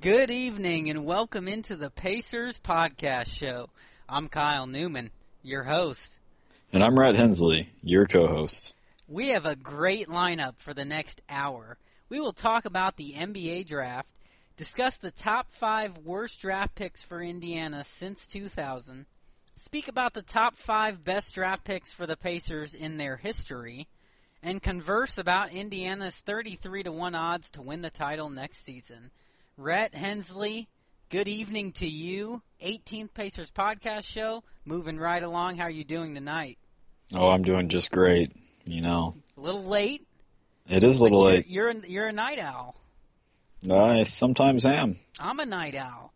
Good evening and welcome into the Pacers Podcast Show. I'm Kyle Newman, your host. And I'm Rhett Hensley, your co-host. We have a great lineup for the next hour. We will talk about the NBA draft, discuss the top 5 worst draft picks for Indiana since 2000, speak about the top 5 best draft picks for the Pacers in their history, and converse about Indiana's 33-1 odds to win the title next season. Rhett Hensley, good evening to you. 18th Pacers Podcast Show. Moving right along. How are you doing tonight? Oh, I'm doing just great. You know, a little late. It is a little late. You're a night owl. I sometimes am. I'm a night owl.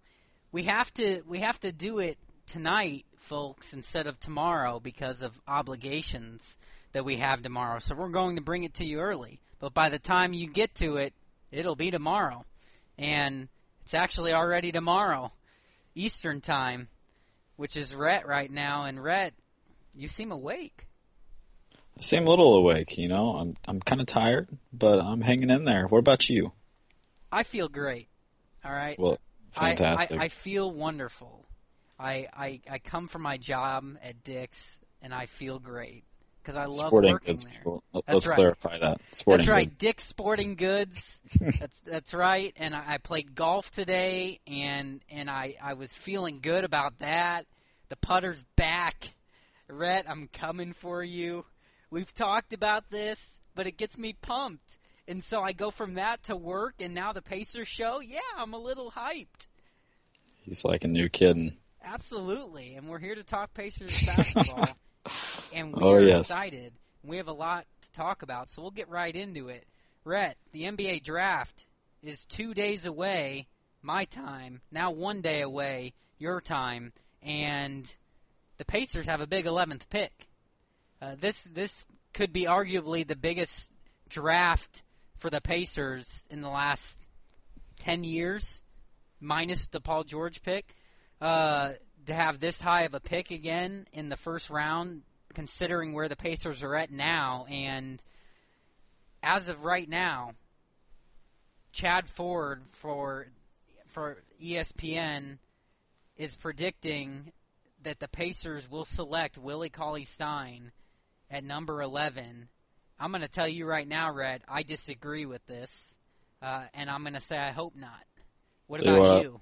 We have to do it tonight, folks, instead of tomorrow because of obligations that we have tomorrow. So we're going to bring it to you early. But by the time you get to it, it'll be tomorrow. And it's actually already tomorrow, Eastern Time, which is Rhett right now. And Rhett, you seem awake. I seem a little awake, you know. I'm kind of tired, but I'm hanging in there. What about you? I feel great, all right? Well, fantastic. I feel wonderful. I come from my job at Dick's, and I feel great. Because I love Sporting working goods, there. People. That's Let's right. clarify that. Sporting That's right, goods. Dick's Sporting Goods. That's right. And I played golf today, and I was feeling good about that. The putter's back. Rhett, I'm coming for you. We've talked about this, but it gets me pumped. And so I go from that to work, and now the Pacers show. Yeah, I'm a little hyped. He's like a new kid. Absolutely. And we're here to talk Pacers basketball. And we are excited. We have a lot to talk about, so we'll get right into it. Rhett, the NBA draft is 2 days away, my time, now 1 day away, your time, and the Pacers have a big 11th pick. This could be arguably the biggest draft for the Pacers in the last 10 years, minus the Paul George pick. To have this high of a pick again in the first round, considering where the Pacers are at now. And as of right now, Chad Ford for ESPN is predicting that the Pacers will select Willie Cauley-Stein at number 11. I'm going to tell you right now, Red, I disagree with this, and I'm going to say I hope not. What about you?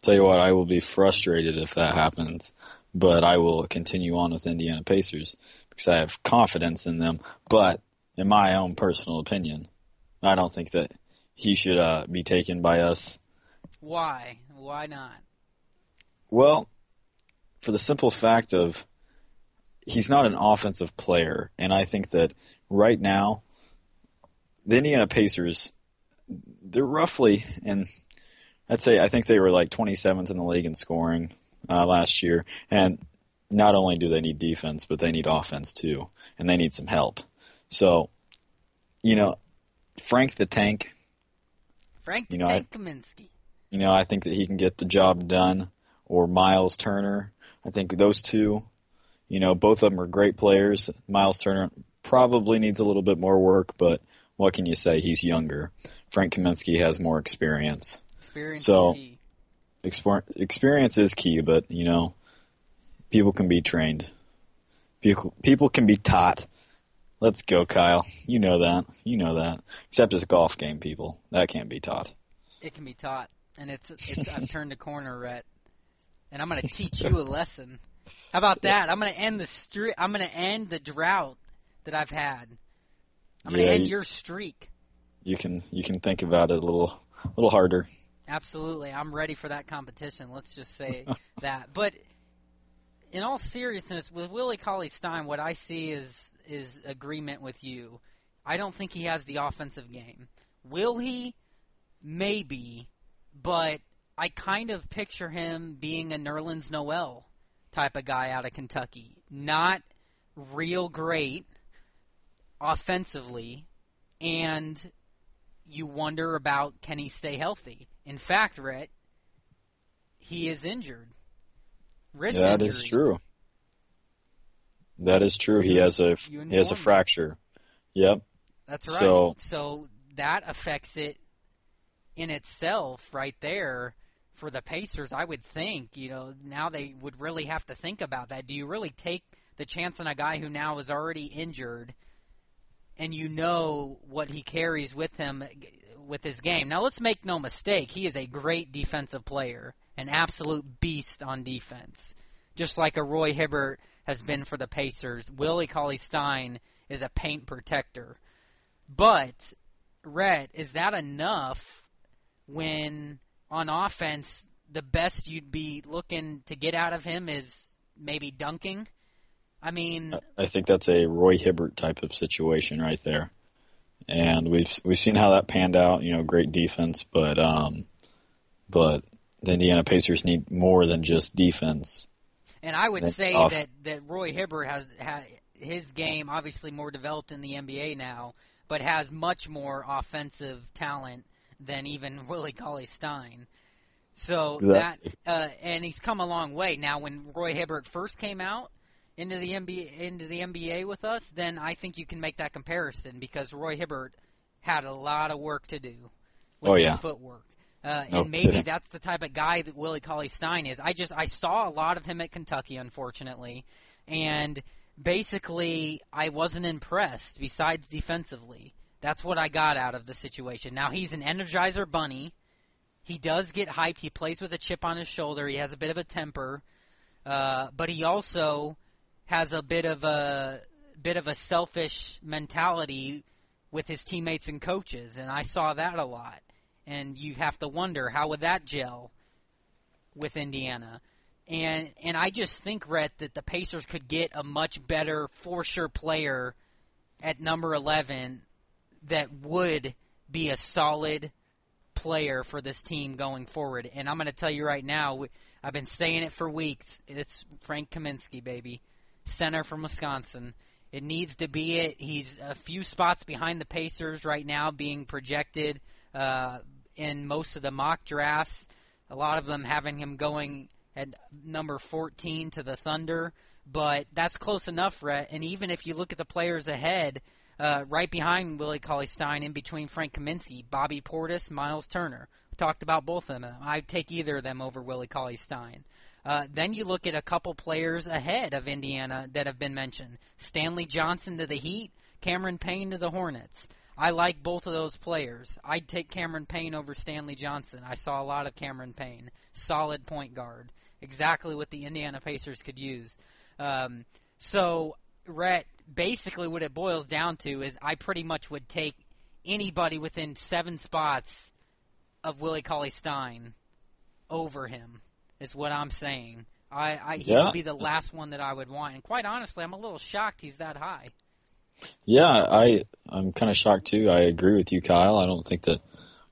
Tell you what, I will be frustrated if that happens, but I will continue on with Indiana Pacers because I have confidence in them. But in my own personal opinion, I don't think that he should be taken by us. Why? Why not? Well, for the simple fact of he's not an offensive player, and I think that right now the Indiana Pacers, they're roughly in – I think they were like 27th in the league in scoring last year. And not only do they need defense, but they need offense too. And they need some help. So, you know, Frank the Tank Kaminsky. I think that he can get the job done. Or Miles Turner. I think those two, both of them are great players. Miles Turner probably needs a little bit more work, but what can you say? He's younger. Frank Kaminsky has more experience. Experience is key. Experience is key, but, people can be trained. People can be taught. Let's go, Kyle. You know that. Except it's a golf game, people. That can't be taught. It can be taught. And it's I've turned a corner, Rhett. And I'm going to teach you a lesson. How about that? I'm going to end the drought that I've had. I'm going to end your streak. You can think about it a little harder. Absolutely. I'm ready for that competition. Let's just say that. But in all seriousness, with Willie Cauley-Stein, what I see is agreement with you. I don't think he has the offensive game. Will he? Maybe. But I kind of picture him being a Nerlens Noel type of guy out of Kentucky. Not real great offensively, and you wonder about, can he stay healthy? In fact, Rhett, he is injured. Wrist injury. That is true. That is true. He has a fracture. Yep. That's right. So that affects it in itself right there for the Pacers, I would think, now they would really have to think about that. Do you really take the chance on a guy who now is already injured and what he carries with him with his game? Now, let's make no mistake. He is a great defensive player, an absolute beast on defense, just like a Roy Hibbert has been for the Pacers. Willie Cauley-Stein is a paint protector. But, Rhett, is that enough when on offense the best you'd be looking to get out of him is maybe dunking? I mean, I think that's a Roy Hibbert type of situation right there. And we've seen how that panned out, great defense, but the Indiana Pacers need more than just defense. And I would say that Roy Hibbert has his game obviously more developed in the NBA now, but has much more offensive talent than even Willie Cauley-Stein. So and he's come a long way. Now, when Roy Hibbert first came out into the NBA with us, then I think you can make that comparison because Roy Hibbert had a lot of work to do with his footwork. And maybe that's the type of guy that Willie Cauley-Stein is. I saw a lot of him at Kentucky, unfortunately, and basically I wasn't impressed besides defensively. That's what I got out of the situation. Now, he's an Energizer bunny. He does get hyped. He plays with a chip on his shoulder. He has a bit of a temper, but he also has a bit of a selfish mentality with his teammates and coaches, and I saw that a lot. And you have to wonder, how would that gel with Indiana? And I just think, Rhett, that the Pacers could get a much better for-sure player at number 11 that would be a solid player for this team going forward. And I'm going to tell you right now, I've been saying it for weeks, it's Frank Kaminsky, baby. Center from Wisconsin. It needs to be it. He's a few spots behind the Pacers right now being projected in most of the mock drafts. A lot of them having him going at number 14 to the Thunder. But that's close enough, Rhett. And even if you look at the players ahead, right behind Willie Cauley-Stein, in between Frank Kaminsky, Bobby Portis, Miles Turner. We talked about both of them. I'd take either of them over Willie Cauley-Stein. Then you look at a couple players ahead of Indiana that have been mentioned. Stanley Johnson to the Heat, Cameron Payne to the Hornets. I like both of those players. I'd take Cameron Payne over Stanley Johnson. I saw a lot of Cameron Payne. Solid point guard. Exactly what the Indiana Pacers could use. So, Rhett, basically what it boils down to is I pretty much would take anybody within 7 spots of Willie Cauley-Stein over him, is what I'm saying. He would be the last one that I would want. And quite honestly, I'm a little shocked he's that high. Yeah, I'm kind of shocked too. I agree with you, Kyle. I don't think that,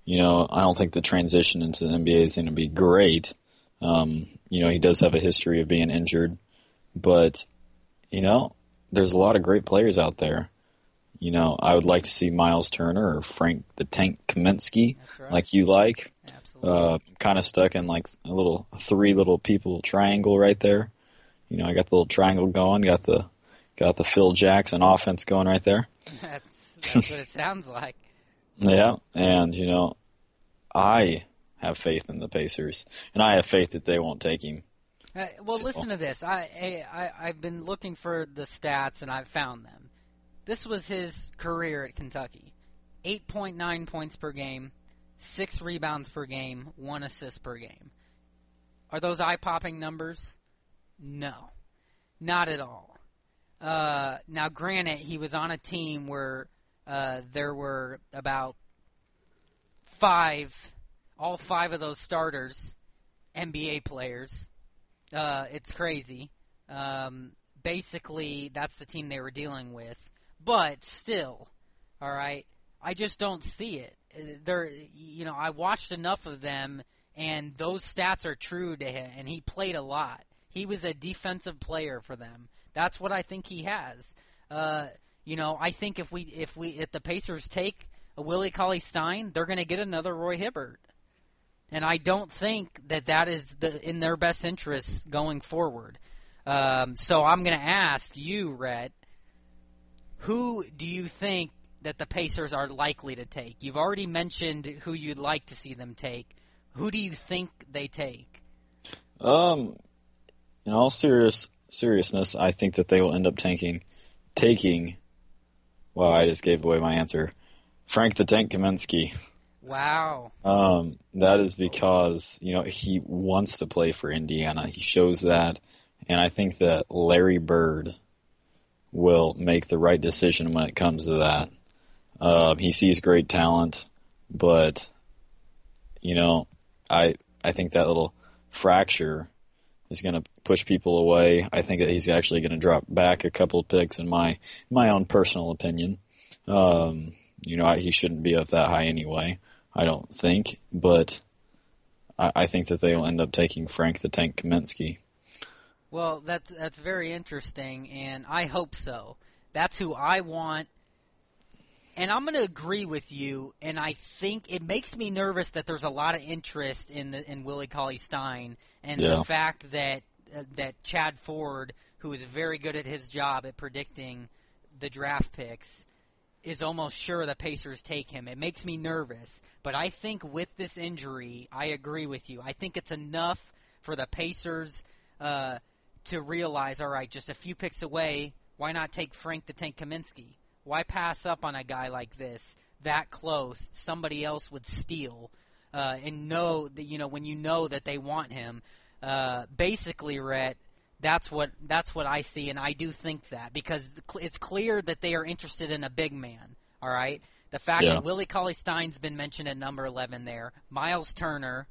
I don't think the transition into the NBA is going to be great. He does have a history of being injured, but, there's a lot of great players out there. I would like to see Miles Turner or Frank the Tank Kaminsky, right, like you like. Absolutely. I'm kind of stuck in like a little 3 little people triangle right there. I got the little triangle going, got the Phil Jackson offense going right there. That's what it sounds like. Yeah, and, I have faith in the Pacers, and I have faith that they won't take him. Listen to this. I've been looking for the stats, and I've found them. This was his career at Kentucky. 8.9 points per game, 6 rebounds per game, 1 assist per game. Are those eye-popping numbers? No, not at all. Now, granted, he was on a team where there were about all 5 of those starters, NBA players. It's crazy. Basically, that's the team they were dealing with. But still, all right, I just don't see it. I watched enough of them, and those stats are true to him, and he played a lot. He was a defensive player for them. That's what I think he has. I think if the Pacers take a Willie Cauley-Stein, they're going to get another Roy Hibbert. And I don't think that is in their best interest going forward. So I'm going to ask you, Rhett, who do you think that the Pacers are likely to take? You've already mentioned who you'd like to see them take. Who do you think they take? In all seriousness, I think that they will end up taking. Well, I just gave away my answer. Frank the Tank Kaminsky. Wow. That is because, he wants to play for Indiana. He shows that. And I think that Larry Bird will make the right decision when it comes to that. He sees great talent, but, I think that little fracture is going to push people away. I think that he's actually going to drop back a couple of picks in my own personal opinion. He shouldn't be up that high anyway, I don't think, but I think that they will end up taking Frank the Tank Kaminsky. Well, that's very interesting, and I hope so. That's who I want, and I'm going to agree with you. And I think it makes me nervous that there's a lot of interest in Willie Cauley-Stein, and the fact that Chad Ford, who is very good at his job at predicting the draft picks, is almost sure the Pacers take him. It makes me nervous, but I think with this injury, I agree with you. I think it's enough for the Pacers to realize, all right, just a few picks away, why not take Frank the Tank Kaminsky? Why pass up on a guy like this that close? Somebody else would steal, and know that when you know that they want him. Basically, Rhett, that's what I see, and I do think that because it's clear that they are interested in a big man. All right, the fact that Willie Cauley-Stein's been mentioned at number 11 there, Miles Turner,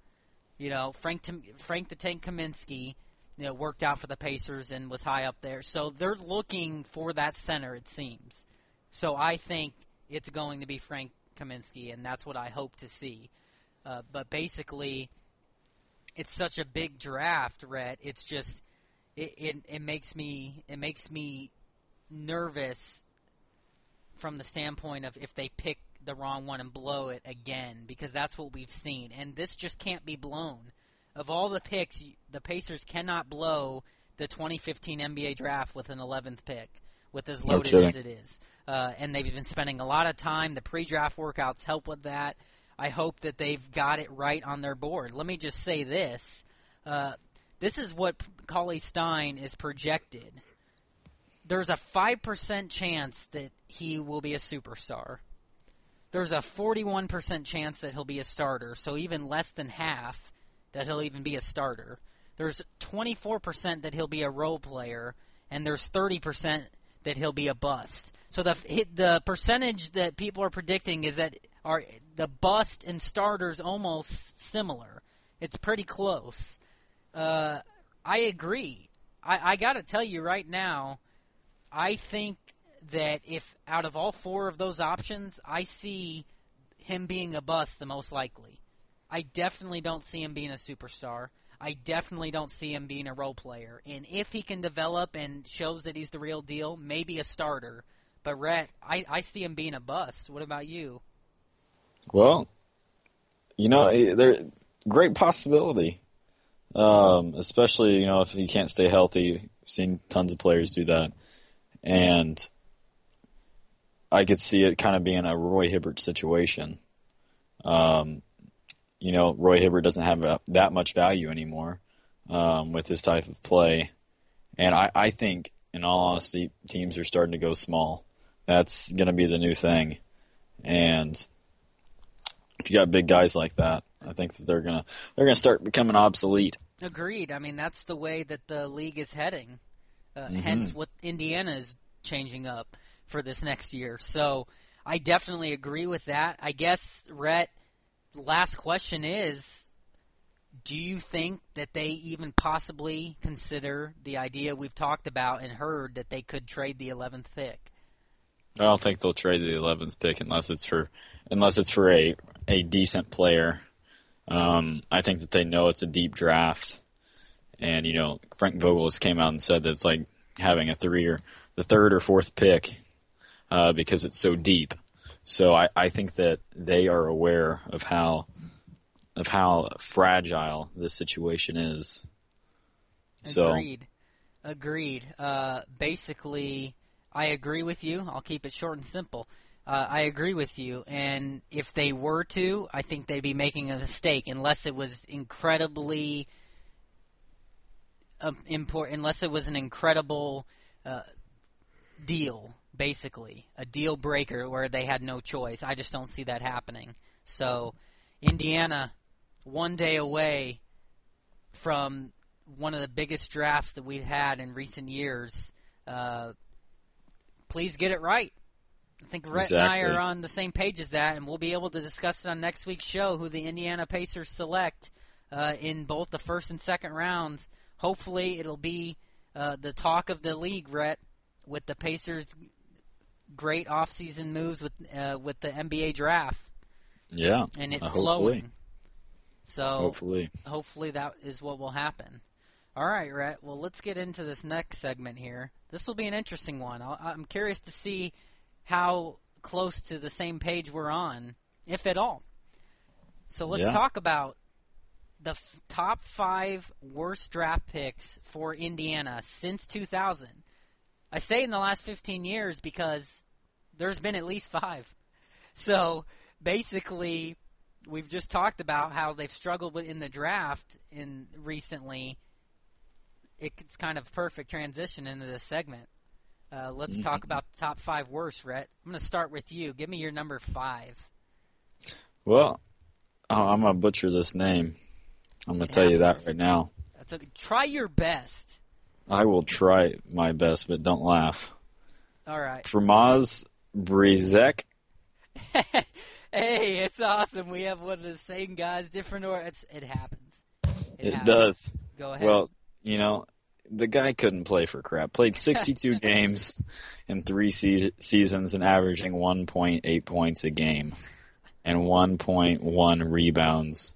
Frank the Tank Kaminsky, worked out for the Pacers and was high up there. So they're looking for that center, it seems. So I think it's going to be Frank Kaminsky, and that's what I hope to see. But basically, it's such a big draft, Rhett. It's just it makes me nervous from the standpoint of if they pick the wrong one and blow it again, because that's what we've seen, and this just can't be blown. Of all the picks, the Pacers cannot blow the 2015 NBA draft with an 11th pick, with as loaded as it is. And they've been spending a lot of time. The pre-draft workouts help with that. I hope that they've got it right on their board. Let me just say this. This is what Cauley-Stein is projected. There's a 5% chance that he will be a superstar. There's a 41% chance that he'll be a starter, so even less than half that he'll even be a starter. There's 24% that he'll be a role player, and there's 30% that he'll be a bust. So the percentage that people are predicting is that the bust and starters almost similar. It's pretty close. I agree. I got to tell you right now, I think that if out of all four of those options, I see him being a bust the most likely. I definitely don't see him being a superstar. I definitely don't see him being a role player. And if he can develop and shows that he's the real deal, maybe a starter. But, Rhett, I see him being a bust. What about you? Well, there's great possibility. Especially, if you can't stay healthy. I've seen tons of players do that. And I could see it kind of being a Roy Hibbert situation. Roy Hibbert doesn't have that much value anymore with his type of play. And I think, in all honesty, teams are starting to go small. That's going to be the new thing. And if you got big guys like that, I think that they're gonna start becoming obsolete. Agreed. I mean, that's the way that the league is heading. Hence what Indiana is changing up for this next year. So I definitely agree with that. I guess, Rhett, last question is, do you think that they even possibly consider the idea we've talked about and heard that they could trade the 11th pick? I don't think they'll trade the 11th pick unless it's for a decent player. I think that they know it's a deep draft, and Frank Vogel has came out and said that it's like having the third or fourth pick because it's so deep. So I think that they are aware of how fragile this situation is. Agreed. Basically, I agree with you. I'll keep it short and simple. I agree with you, and if they were to, I think they'd be making a mistake unless it was incredibly important, unless it was an incredible deal, basically, a deal breaker where they had no choice. I just don't see that happening. So, Indiana, one day away from one of the biggest drafts that we've had in recent years. Please get it right. I think Rhett and I are on the same page as that, and we'll be able to discuss it on next week's show who the Indiana Pacers select in both the first and second rounds. Hopefully it'll be the talk of the league, Rhett, with the Pacers' great offseason moves with the NBA draft. Yeah, and it's hopefully. flowing. So hopefully that is what will happen. All right, Rhett. Well, let's get into this next segment here. This will be an interesting one. I'm curious to see how close to the same page we're on, if at all. So let's talk about the top 5 worst draft picks for Indiana since 2000. I say in the last 15 years because there's been at least 5. So basically, we've just talked about how they've struggled in the draft recently. It's kind of a perfect transition into this segment. Let's talk about the top 5 worst, Rhett. I'm going to start with you. Give me your number 5. Well, I'm going to butcher this name. I'm going to tell you that right now. Try your best. I will try my best, but don't laugh. All right. Primoz Brizek. Hey, it's awesome. We have one of the same guys, different it happens. It does. Go ahead. Well, the guy couldn't play for crap. Played 62 games in 3 seasons and averaging 1.8 points a game and 1.1 rebounds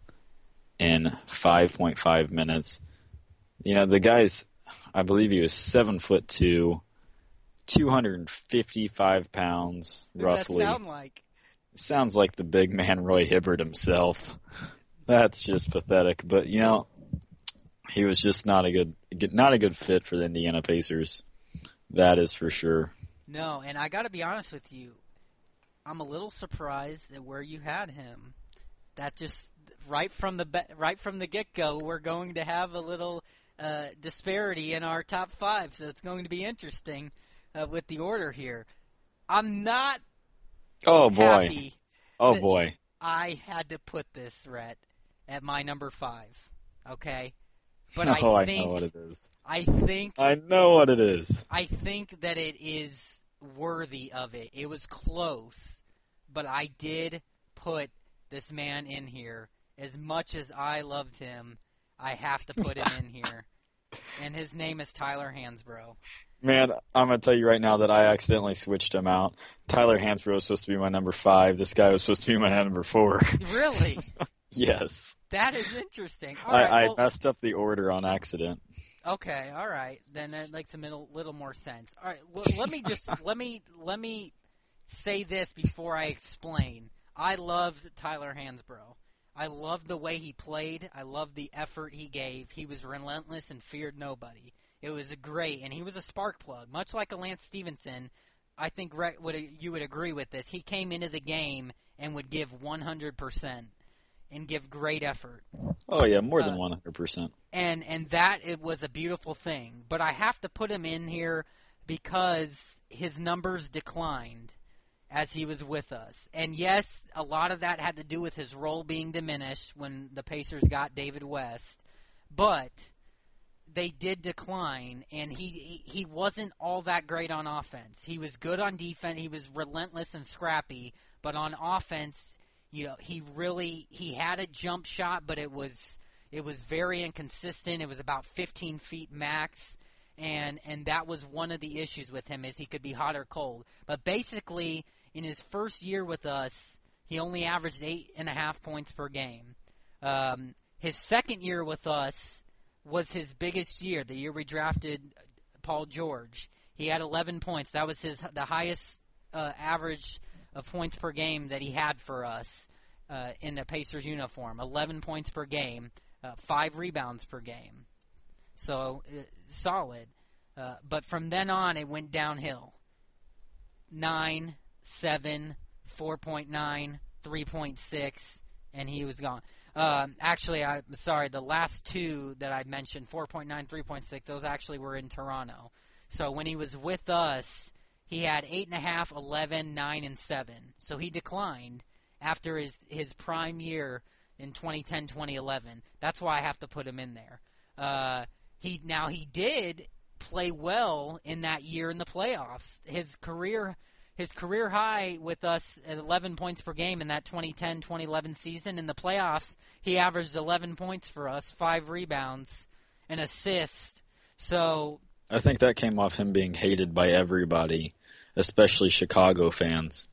in 5.5 minutes. The guy's, I believe he was 7'2", 255 pounds, roughly. What does that sound like? Sounds like the big man Roy Hibbert himself. That's just pathetic. But, he was just not a good fit for the Indiana Pacers. That is for sure. No, and I got to be honest with you. I'm a little surprised at where you had him. That just right from the get-go, we're going to have a little disparity in our top 5. So it's going to be interesting with the order here. I'm not happy. Oh boy. I had to put this, Rhett, at my number 5. Okay. But I know what it is. I know what it is. I think that it is worthy of it. It was close, but I did put this man in here. As much as I loved him, I have to put him in here. And his name is Tyler Hansbrough. Man, I'm going to tell you right now that I accidentally switched him out. Tyler Hansbrough was supposed to be my number 5. This guy was supposed to be my number 4. Really? Yes. That is interesting. I messed up the order on accident. Okay, all right. Then that makes a little more sense. All right, let me say this before I explain. I loved Tyler Hansbrough. I loved the way he played. I loved the effort he gave. He was relentless and feared nobody. It was great, and he was a spark plug, much like a Lance Stevenson. I think you would agree with this. He came into the game and would give 100%. And give great effort. Oh, yeah, more than 100%. And that it was a beautiful thing. But I have to put him in here because his numbers declined as he was with us. And, yes, a lot of that had to do with his role being diminished when the Pacers got David West. But they did decline, and he wasn't all that great on offense. He was good on defense. He was relentless and scrappy. But on offense, he had a jump shot, but it was very inconsistent. It was about 15 feet max, and that was one of the issues with him is he could be hot or cold. But basically, in his first year with us, he only averaged 8.5 points per game. His second year with us was his biggest year, the year we drafted Paul George. He had 11 points. That was the highest average of points per game that he had for us in the Pacers uniform. 11 points per game, 5 rebounds per game. So, solid. But from then on, it went downhill. 9, 7, 4.9, 3.6, and he was gone. Actually, I'm sorry, the last two that I mentioned, 4.9, 3.6, those actually were in Toronto. So when he was with us, he had 8.5, 11, 9, and 7. So he declined after his prime year in 2010, 2011. That's why I have to put him in there. He did play well in that year in the playoffs. His career high with us at 11 points per game in that 2010-2011 season. In the playoffs, he averaged 11 points for us, 5 rebounds, an assist. So I think that came off him being hated by everybody, especially Chicago fans,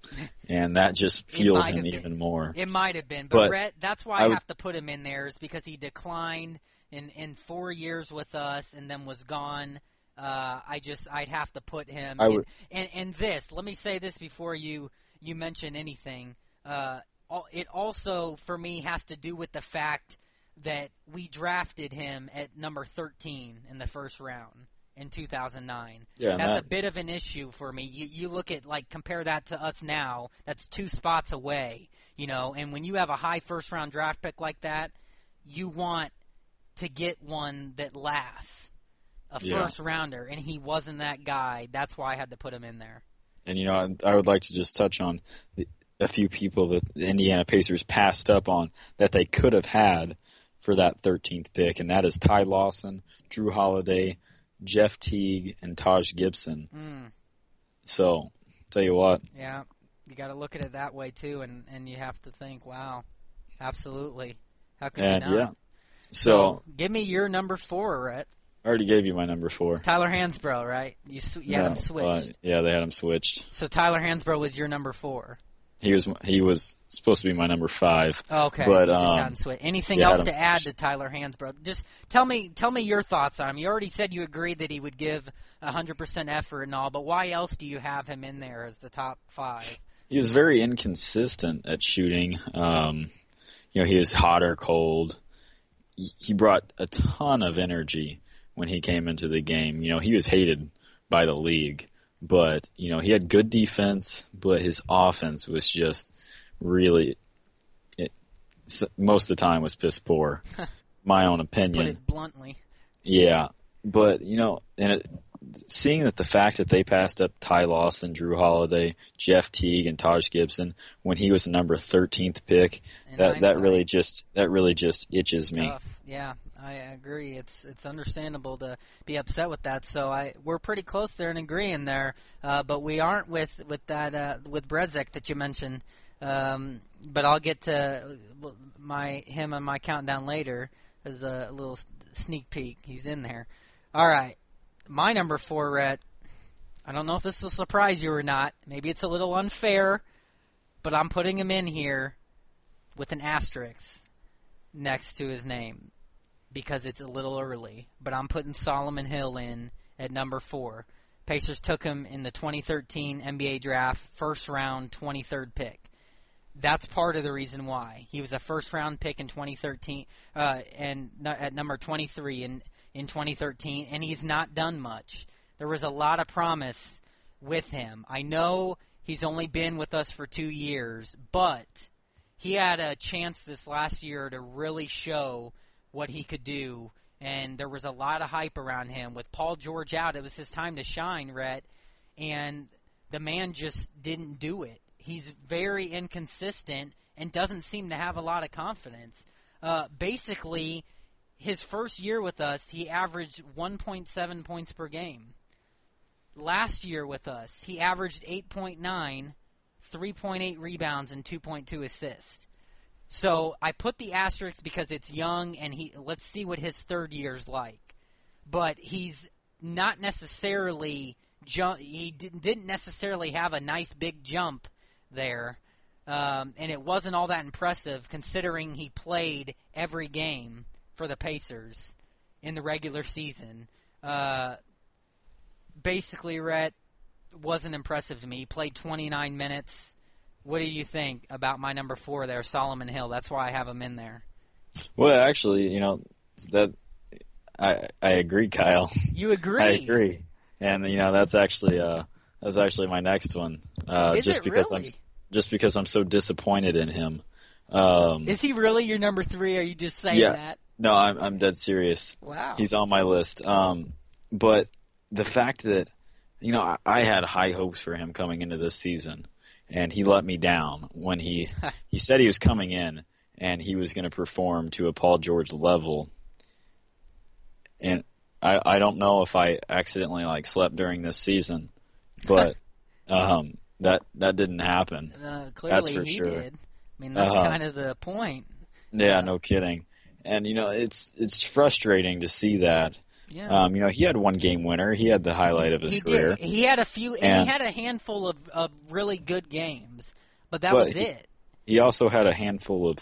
and that just fueled him even more. It might have been, but Rhett, that's why I have to put him in there, is because he declined in 4 years with us and then was gone. I'd have to put him in. And this, let me say this before you mention anything. It also, for me, has to do with the fact that we drafted him at number 13 in the first round in 2009. Yeah, that's a bit of an issue for me. You look at, compare that to us now, that's 2 spots away, and when you have a high first-round draft pick like that, you want to get one that lasts. A first-rounder, and he wasn't that guy. That's why I had to put him in there. And, I would like to just touch on a few people that the Indiana Pacers passed up on that they could have had for that 13th pick, and that is Ty Lawson, Drew Holiday, Jeff Teague, and Taj Gibson. So, tell you what. Yeah, you got to look at it that way, too, and you have to think, wow, absolutely. How could you not? Yeah. So, give me your number 4, Rhett. I already gave you my number 4. Tyler Hansbrough, right? You had him switched. Yeah, they had him switched. So Tyler Hansbrough was your number 4. He was supposed to be my number 5. Okay, but, so just had him switched. Anything else to add to Tyler Hansbrough? Just tell me your thoughts on him. You already said you agreed that he would give 100% effort and all, but why else do you have him in there as the top 5? He was very inconsistent at shooting. He was hot or cold. He brought a ton of energy when he came into the game. He was hated by the league, but, he had good defense, but his offense was just really, most of the time was piss poor, my own opinion. Put it bluntly. Yeah, but, seeing that the fact that they passed up Ty Lawson, Drew Holiday, Jeff Teague, and Taj Gibson when he was the number 13th pick, that really just itches me. Tough. Yeah, I agree. It's understandable to be upset with that. So we're pretty close there and agreeing there, but we aren't with that with Brezek that you mentioned. But I'll get to him on my countdown later as a little sneak peek. He's in there. All right. My number 4, Rhett, I don't know if this will surprise you or not. Maybe it's a little unfair, but I'm putting him in here with an asterisk next to his name because it's a little early. But I'm putting Solomon Hill in at number 4. Pacers took him in the 2013 NBA draft, first round, 23rd pick. That's part of the reason why. He was a first-round pick in 2013 and at number 23 in 2013, and he's not done much. There was a lot of promise with him. I know he's only been with us for 2 years, but he had a chance this last year to really show what he could do, and there was a lot of hype around him. With Paul George out, it was his time to shine, Rhett, and the man just didn't do it. He's very inconsistent and doesn't seem to have a lot of confidence. Basically, his first year with us, he averaged 1.7 points per game. Last year with us, he averaged 8.9, 3.8 rebounds, and 2.2 assists. So I put the asterisk because it's young, and let's see what his third year's like. But he's not necessarily he didn't necessarily have a nice big jump there, and it wasn't all that impressive considering he played every game for the Pacers in the regular season. Basically, Rhett, wasn't impressive to me. He played 29 minutes. What do you think about my number 4 there, Solomon Hill? That's why I have him in there. Well, actually, that I agree, Kyle. You agree? I agree. And, that's actually That's actually my next one. Is it really? Just because I'm so disappointed in him. Is he really your number 3? Or are you just saying that? No, I'm dead serious. Wow. He's on my list. But the fact that, I had high hopes for him coming into this season, and he let me down when he said he was coming in and he was going to perform to a Paul George level. And I don't know if I accidentally slept during this season, but that didn't happen. Clearly that's for he sure. did. I mean, that's kind of the point. Yeah, no kidding. And it's frustrating to see that. Yeah. He had one game winner. He had the highlight of his career. Did. He had a few, and he had a handful of really good games, but that was it. He also had a handful of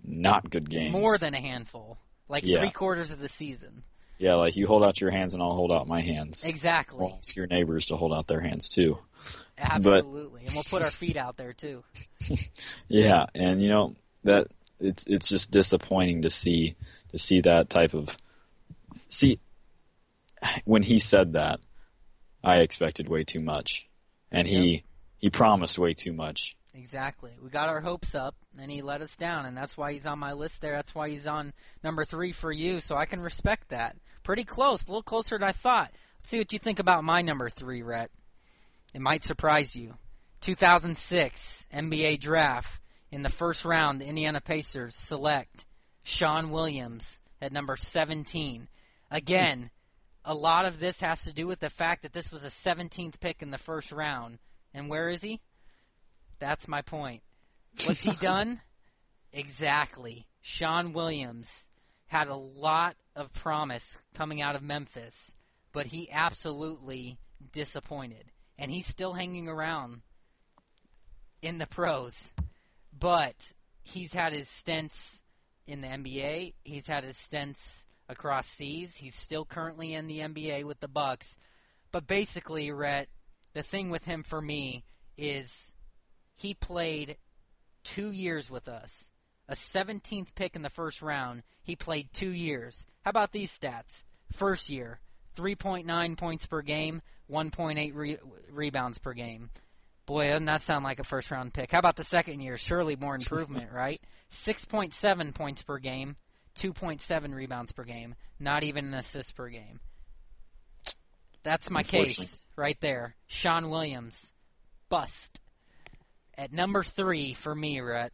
not good games. More than a handful, 3/4 of the season. Yeah, you hold out your hands and I'll hold out my hands. Exactly. We'll ask your neighbors to hold out their hands too. Absolutely, and we'll put our feet out there too. Yeah, and that it's just disappointing to see that type of when he said that, I expected way too much, and he promised way too much. Exactly. We got our hopes up, and he let us down, and that's why he's on my list there. That's why he's on number 3 for you, so I can respect that. Pretty close, a little closer than I thought. Let's see what you think about my number 3, Rhett. It might surprise you. 2006 NBA Draft. In the first round, the Indiana Pacers select Sean Williams at number 17. Again, a lot of this has to do with the fact that this was a 17th pick in the first round. And where is he? That's my point. What's he done? Exactly. Sean Williams had a lot of promise coming out of Memphis, but he absolutely disappointed. And he's still hanging around in the pros. But he's had his stints in the NBA. He's had his stints across seas. He's still currently in the NBA with the Bucks. But basically, Rhett, the thing with him for me is he played 2 years with us. A 17th pick in the first round, he played 2 years. How about these stats? First year, 3.9 points per game, 1.8 rebounds per game. Boy, doesn't that sound like a first-round pick. How about the second year? Surely more improvement, right? 6.7 points per game, 2.7 rebounds per game, not even an assist per game. That's my case right there. Sean Williams, bust. At number 3 for me, Rhett.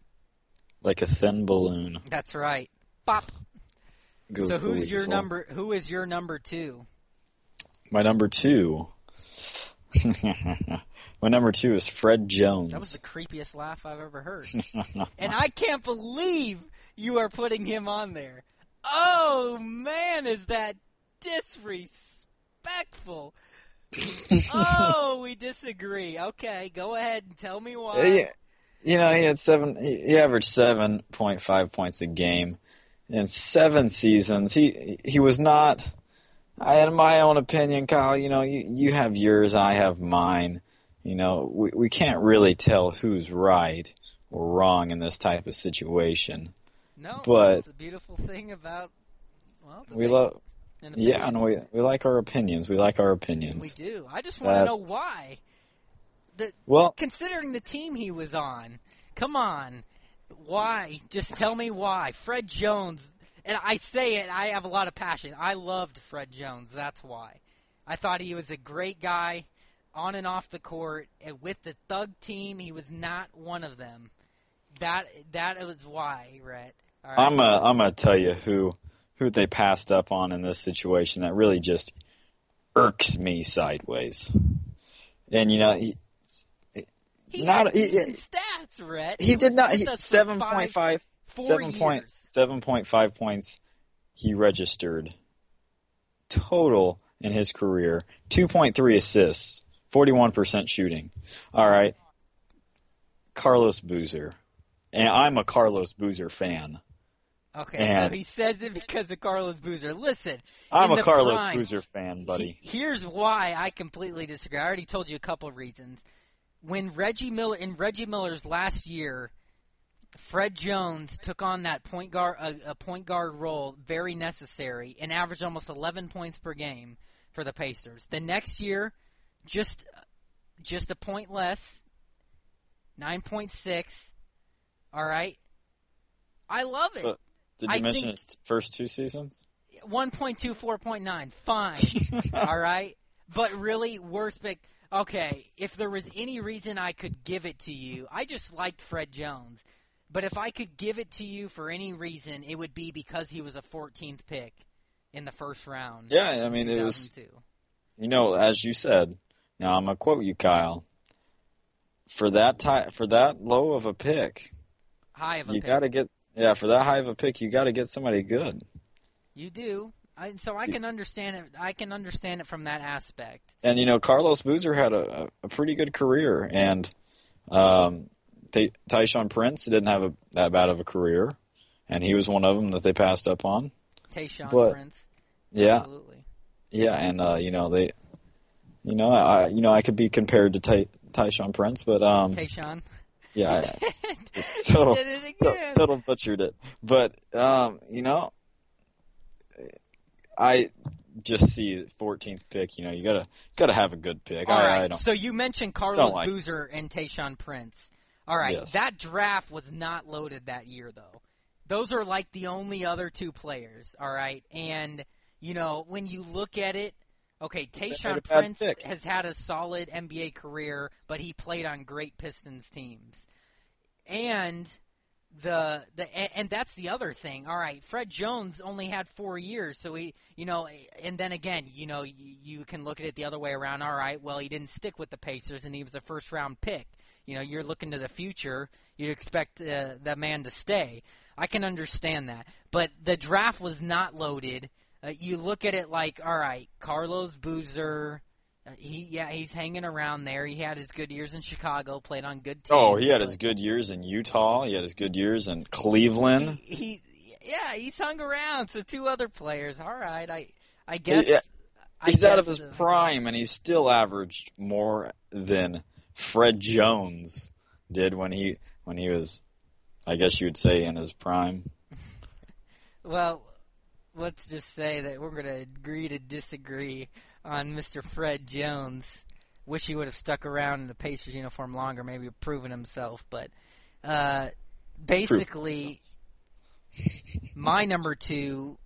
Like a thin balloon. That's right. Pop. Goes so who is your number 2? My number 2. My number 2 is Fred Jones. That was the creepiest laugh I've ever heard. And I can't believe you are putting him on there. Oh, man, is that disrespectful. Oh, we disagree. Okay, go ahead and tell me why. He had he averaged 7.5 points a game in 7 seasons. He was not, in my own opinion, Kyle, you have yours, I have mine. We can't really tell who's right or wrong in this type of situation. No, but it's a beautiful thing about, we love. Yeah, and we like our opinions. We like our opinions. We do. I just want to know why. Considering the team he was on, come on, why? Just tell me why. Fred Jones, and I say it, I have a lot of passion. I loved Fred Jones. That's why. I thought he was a great guy on and off the court. And with the Thug team, he was not one of them. That was why, Rhett. All right? I'm gonna tell you who they passed up on in this situation that really just irks me sideways. And he had decent stats, Rhett. He did not. 7.5 points he registered total in his career. 2.3 assists, 41% shooting. All right, Carlos Boozer, and I'm a Carlos Boozer fan. Okay, so he says it because of Carlos Boozer. Listen, I'm a Carlos Boozer fan, buddy. Here's why I completely disagree. I already told you a couple of reasons. When Reggie Miller's last year, Fred Jones took on that point guard role, very necessary, and averaged almost 11 points per game for the Pacers. The next year, just just a point less, 9.6. All right. I love it. Did you mention his first 2 seasons? 1.2, 4.9. Fine. All right. But really, worst pick. Okay, if there was any reason I could give it to you, I just liked Fred Jones. But if I could give it to you for any reason, it would be because he was a 14th pick in the first round. Yeah, I mean, it was, as you said, now I'm going to quote you, Kyle. For that low of a pick, for that high of a pick, you got to get somebody good. You do. So I can understand it. I can understand it from that aspect. And Carlos Boozer had a pretty good career, and Tayshaun Prince didn't have that bad of a career, and he was one of them that they passed up on. Tayshaun Prince. Yeah. Absolutely. Yeah, and I could be compared to Tayshaun Prince, but Tayshaun. Yeah, total butchered it. But I just see 14th pick. You gotta have a good pick. All right. So you mentioned Carlos Boozer and Tayshaun Prince. All right. Yes. That draft was not loaded that year, though. Those are like the only other 2 players. All right. And when you look at it, okay, Tayshaun Prince has had a solid NBA career, but he played on great Pistons teams. And and that's the other thing. All right, Fred Jones only had 4 years, so and then again, you can look at it the other way around. All right, well, he didn't stick with the Pacers, and he was a first-round pick. You're looking to the future. You'd expect that man to stay. I can understand that, but the draft was not loaded. You look at it like, all right, Carlos Boozer. He's hanging around there. He had his good years in Chicago, played on good teams. Oh, he had his good years in Utah. He had his good years in Cleveland. He's hung around. So 2 other players. All right, I guess. He's out of his prime, and he's still averaged more than Fred Jones did when he was, I guess you would say, in his prime. Well, let's just say that we're going to agree to disagree on Mr. Fred Jones. Wish he would have stuck around in the Pacers uniform longer, maybe proven himself. But basically, my number 2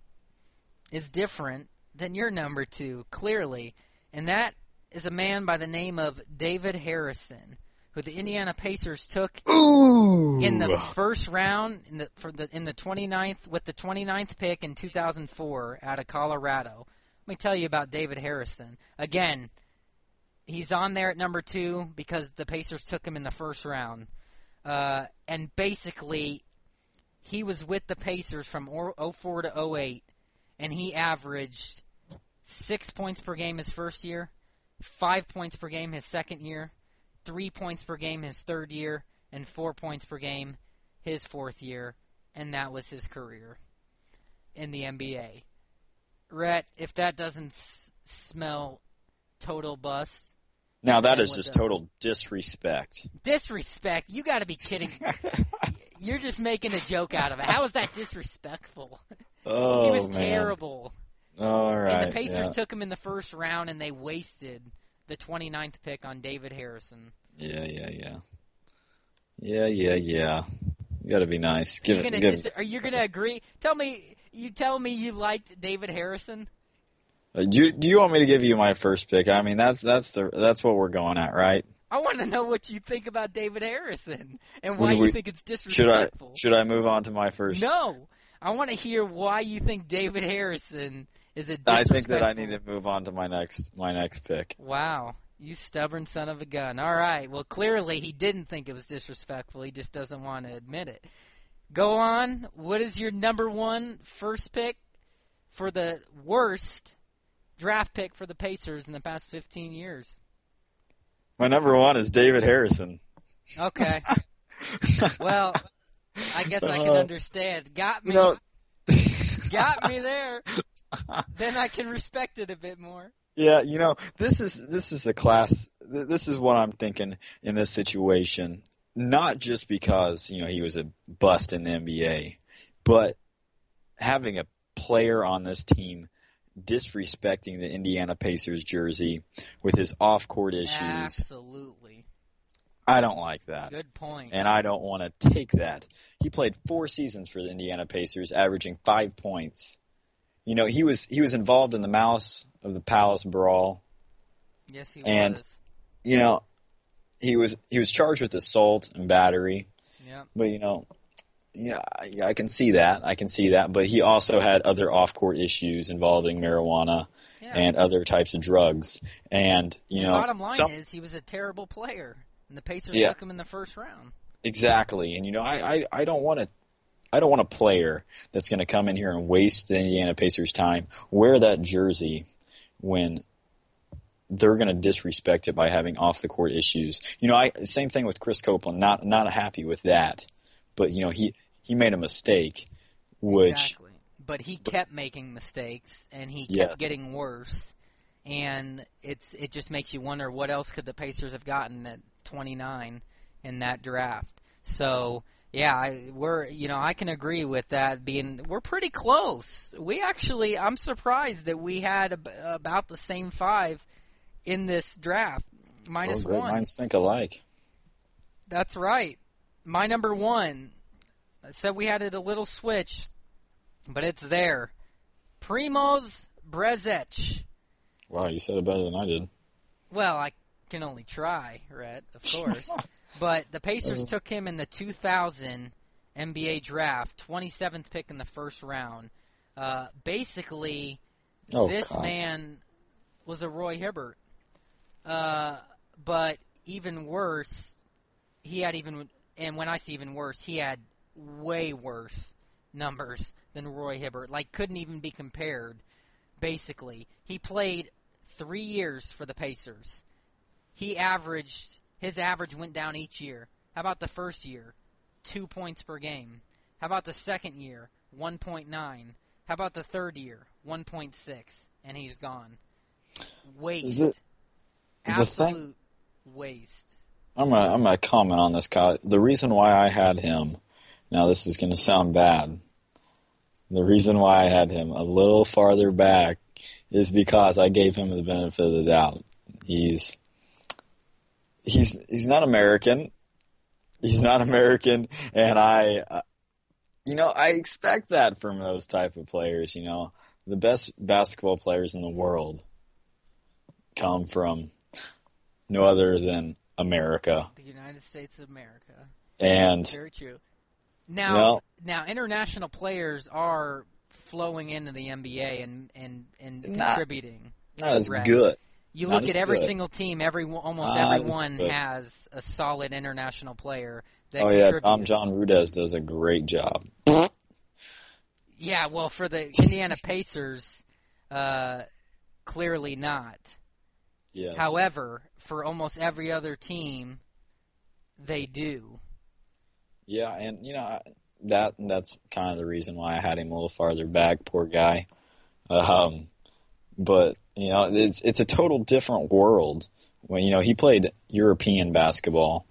is different than your number 2, clearly. And that is a man by the name of David Harrison, who the Indiana Pacers took in the first round in the 29th with the 29th pick in 2004 out of Colorado. Let me tell you about David Harrison. Again, he's on there at number 2 because the Pacers took him in the first round. And basically, he was with the Pacers from 04 to 08, and he averaged 6 points per game his first year, 5 points per game his second year, 3 points per game his third year, and 4 points per game his fourth year, and that was his career in the NBA. Rhett, if that doesn't smell total bust. Now that is just total disrespect. Disrespect? You got to be kidding. You're just making a joke out of it. How is that disrespectful? Oh, he was terrible. All right. And the Pacers took him in the first round, and they wasted the 29th pick on David Harrison. Yeah. You got to be nice. Are you going to agree? Tell me you liked David Harrison? Do you want me to give you my first pick? I mean, that's what we're going at, right? I want to know what you think about David Harrison and why you think it's disrespectful. Should I move on to my first? No. I want to hear why you think David Harrison is a disrespectful. I think that I need to move on to my next pick. Wow. You stubborn son of a gun. All right. Well, clearly he didn't think it was disrespectful. He just doesn't want to admit it. Go on. What is your number 1 first pick for the worst draft pick for the Pacers in the past 15 years? My number 1 is David Harrison. Okay. Well, I guess I can understand. Got me. Got me there. Then I can respect it a bit more. Yeah, this is a class. This is what I'm thinking in this situation. Not just because he was a bust in the NBA, but having a player on this team disrespecting the Indiana Pacers jersey with his off-court issues. Absolutely. I don't like that. Good point. And I don't want to take that. He played 4 seasons for the Indiana Pacers, averaging 5 points. You know, he was involved in the Malice of the Palace brawl. Yes, he and, was. You know, he was charged with assault and battery. Yeah. But I can see that. But he also had other off-court issues involving marijuana and other types of drugs. And the bottom line is he was a terrible player, and the Pacers took him in the first round. Exactly. And I don't want a player that's going to come in here and waste the Indiana Pacers' time, wear that jersey when they're going to disrespect it by having off-the-court issues. Same thing with Chris Copeland. Not happy with that, but he made a mistake, which exactly. But he kept making mistakes, and he kept getting worse. And it just makes you wonder what else could the Pacers have gotten at 29 in that draft. So. Yeah, I can agree with that we're pretty close. I'm surprised that we had about the same 5 in this draft, minus great 1. Minds think alike. That's right. My number 1. I said we had it a little switch, but it's there. Primoz Brezec. Wow, you said it better than I did. Well, I can only try, Rhett, of course. But the Pacers took him in the 2000 NBA draft, 27th pick in the first round. Basically, man was a Roy Hibbert. But even worse, and when I say even worse, he had way worse numbers than Roy Hibbert. Like, couldn't even be compared, basically. He played 3 years for the Pacers. His average went down each year. How about the first year? 2 points per game. How about the second year? 1.9. How about the third year? 1.6. And he's gone. Waste. Absolute waste. I'm gonna comment on this, Kyle. The reason why I had him, now this is gonna sound bad. The reason why I had him a little farther back is because I gave him the benefit of the doubt. He's not American. He's not American, and I expect that from those type of players. The best basketball players in the world come from no other than America. The United States of America. And very true. Now international players are flowing into the NBA and contributing. Not as good. You look at every single team, almost everyone has a solid international player that contributes. John Rudez does a great job. Yeah, well, for the Indiana Pacers, clearly not. Yes. However, for almost every other team, they do. Yeah, and that's kind of the reason why I had him a little farther back. Poor guy. But it's a total different world. When he played European basketball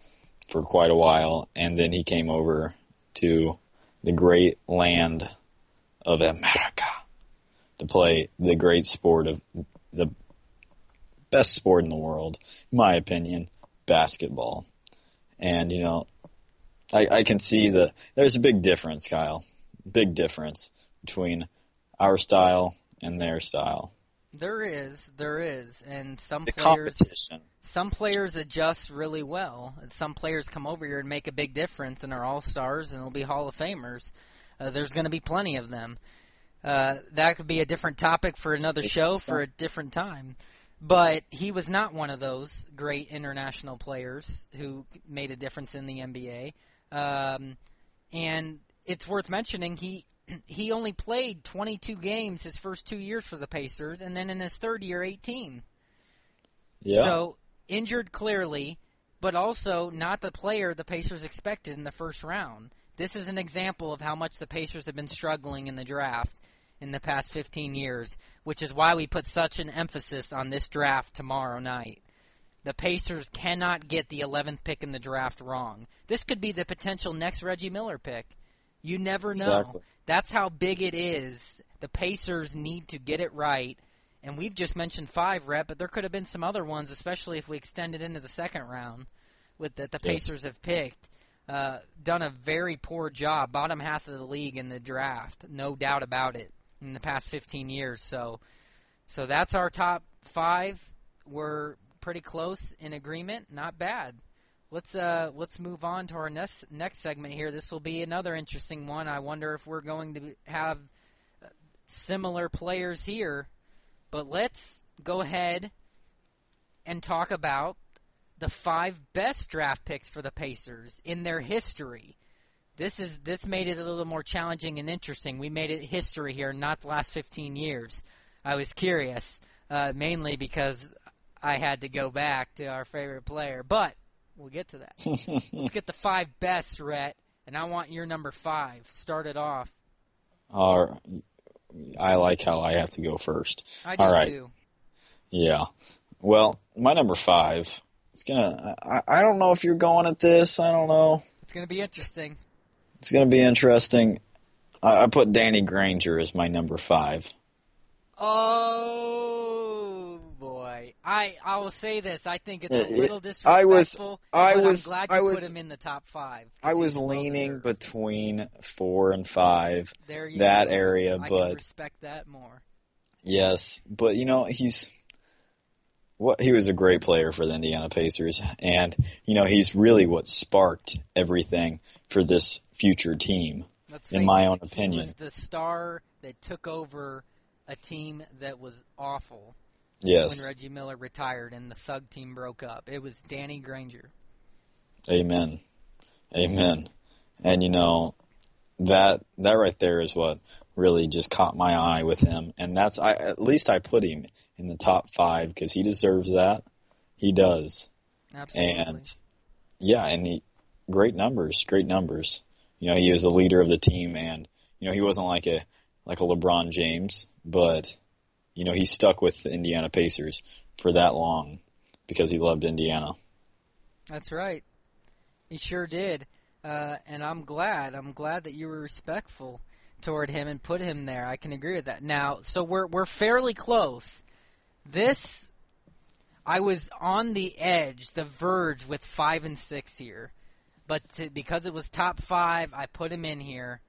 for quite a while, and then he came over to the great land of America to play the great sport of the best sport in the world, in my opinion, basketball. And I can see there's a big difference, Kyle. Big difference between our style and their style. There is, and some players adjust really well. And some players come over here and make a big difference and are all-stars and will be Hall of Famers. There's going to be plenty of them. That could be a different topic for another show for a different time. But he was not one of those great international players who made a difference in the NBA. And it's worth mentioning he only played 22 games his first 2 years for the Pacers, and then in his third year, 18. Yeah. So, injured clearly, but also not the player the Pacers expected in the first round. This is an example of how much the Pacers have been struggling in the draft in the past 15 years, which is why we put such an emphasis on this draft tomorrow night. The Pacers cannot get the 11th pick in the draft wrong. This could be the potential next Reggie Miller pick. You never know. Exactly. That's how big it is. The Pacers need to get it right. And we've just mentioned 5, Rhett, but there could have been some other ones, especially if we extended into the second round that the Pacers have picked. Done a very poor job, bottom half of the league in the draft, no doubt about it, in the past 15 years. So that's our top 5. We're pretty close in agreement. Not bad. Let's move on to our next segment here. This will be another interesting one. I wonder if we're going to have similar players here. But let's go ahead and talk about the 5 best draft picks for the Pacers in their history. This made it a little more challenging and interesting. We made it history here, not the last 15 years. I was curious, mainly because I had to go back to our favorite player. But we'll get to that. Let's get the 5 best, Rhett, and I want your number 5. Start it off. I like how I have to go first. I do, all right. too. Yeah. Well, my number 5, I don't know if you're going at this. I don't know. It's going to be interesting. It's going to be interesting. I put Danny Granger as my number 5. Oh, boy. I will say this. I think it's a little disrespectful, I'm glad you put him in the top 5. I was leaning between 4 and 5, there you that go. area. I but can respect that more. Yes, but, he was a great player for the Indiana Pacers, and, he's really what sparked everything for this future team, in my own opinion. He was the star that took over a team that was awful. Yes. When Reggie Miller retired and the Thug team broke up. It was Danny Granger. Amen. And, that right there is what really just caught my eye with him. And at least I put him in the top 5 because he deserves that. He does. Absolutely. And great numbers. He was a leader of the team, and, he wasn't like a LeBron James, but, he stuck with the Indiana Pacers for that long because he loved Indiana. That's right. He sure did. And I'm glad that you were respectful toward him and put him there. I can agree with that. Now, so we're fairly close. I was on the edge, the verge with 5 and 6 here. But because it was top 5, I put him in here.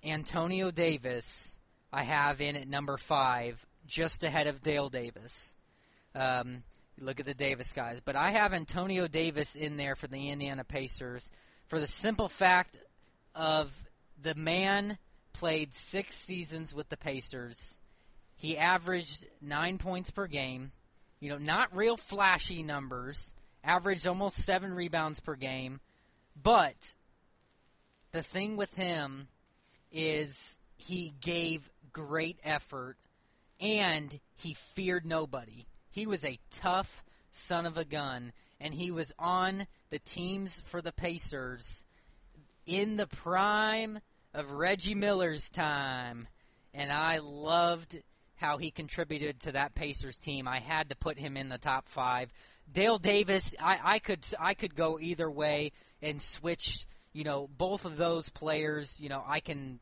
Antonio Davis, I have in at number 5, just ahead of Dale Davis. Look at the Davis guys. But I have Antonio Davis in there for the Indiana Pacers for the simple fact of the man played 6 seasons with the Pacers. He averaged 9 points per game. Not real flashy numbers. Averaged almost 7 rebounds per game. But the thing with him is he gave great effort and he feared nobody. He was a tough son of a gun, and he was on the teams for the Pacers in the prime of Reggie Miller's time, and I loved how he contributed to that Pacers team. I had to put him in the top 5. Dale Davis, I could go either way and switch, both of those players, I can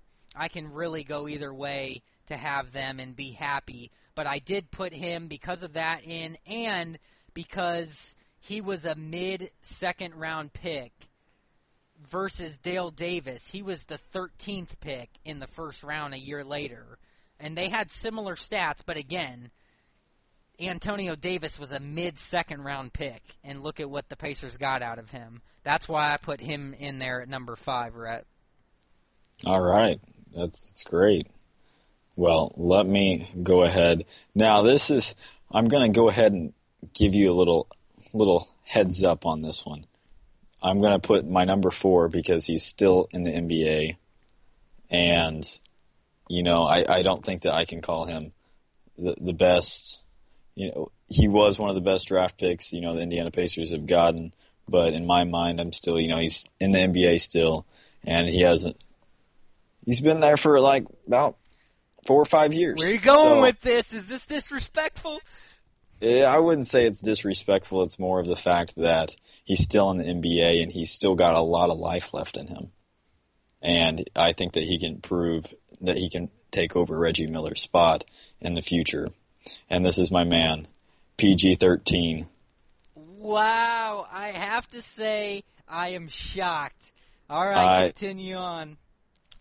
really go either way to have them and be happy. But I did put him because of that in, and because he was a mid-second round pick versus Dale Davis. He was the 13th pick in the first round a year later. And they had similar stats, but again, Antonio Davis was a mid-second round pick, and look at what the Pacers got out of him. That's why I put him in there at number 5, Rhett. All right. That's great. Well, let me go ahead. Now, I'm going to go ahead and give you a little heads up on this one. I'm going to put my number 4 because he's still in the NBA, and, I don't think that I can call him the best. He was one of the best draft picks, the Indiana Pacers have gotten, but in my mind, I'm still, he's in the NBA still, and he's been there for about 4 or 5 years. Where are you going with this? Is this disrespectful? I wouldn't say it's disrespectful. It's more of the fact that he's still in the NBA and he's still got a lot of life left in him. and I think that he can prove that he can take over Reggie Miller's spot in the future. And this is my man, PG-13. Wow, I have to say I am shocked. All right, continue on.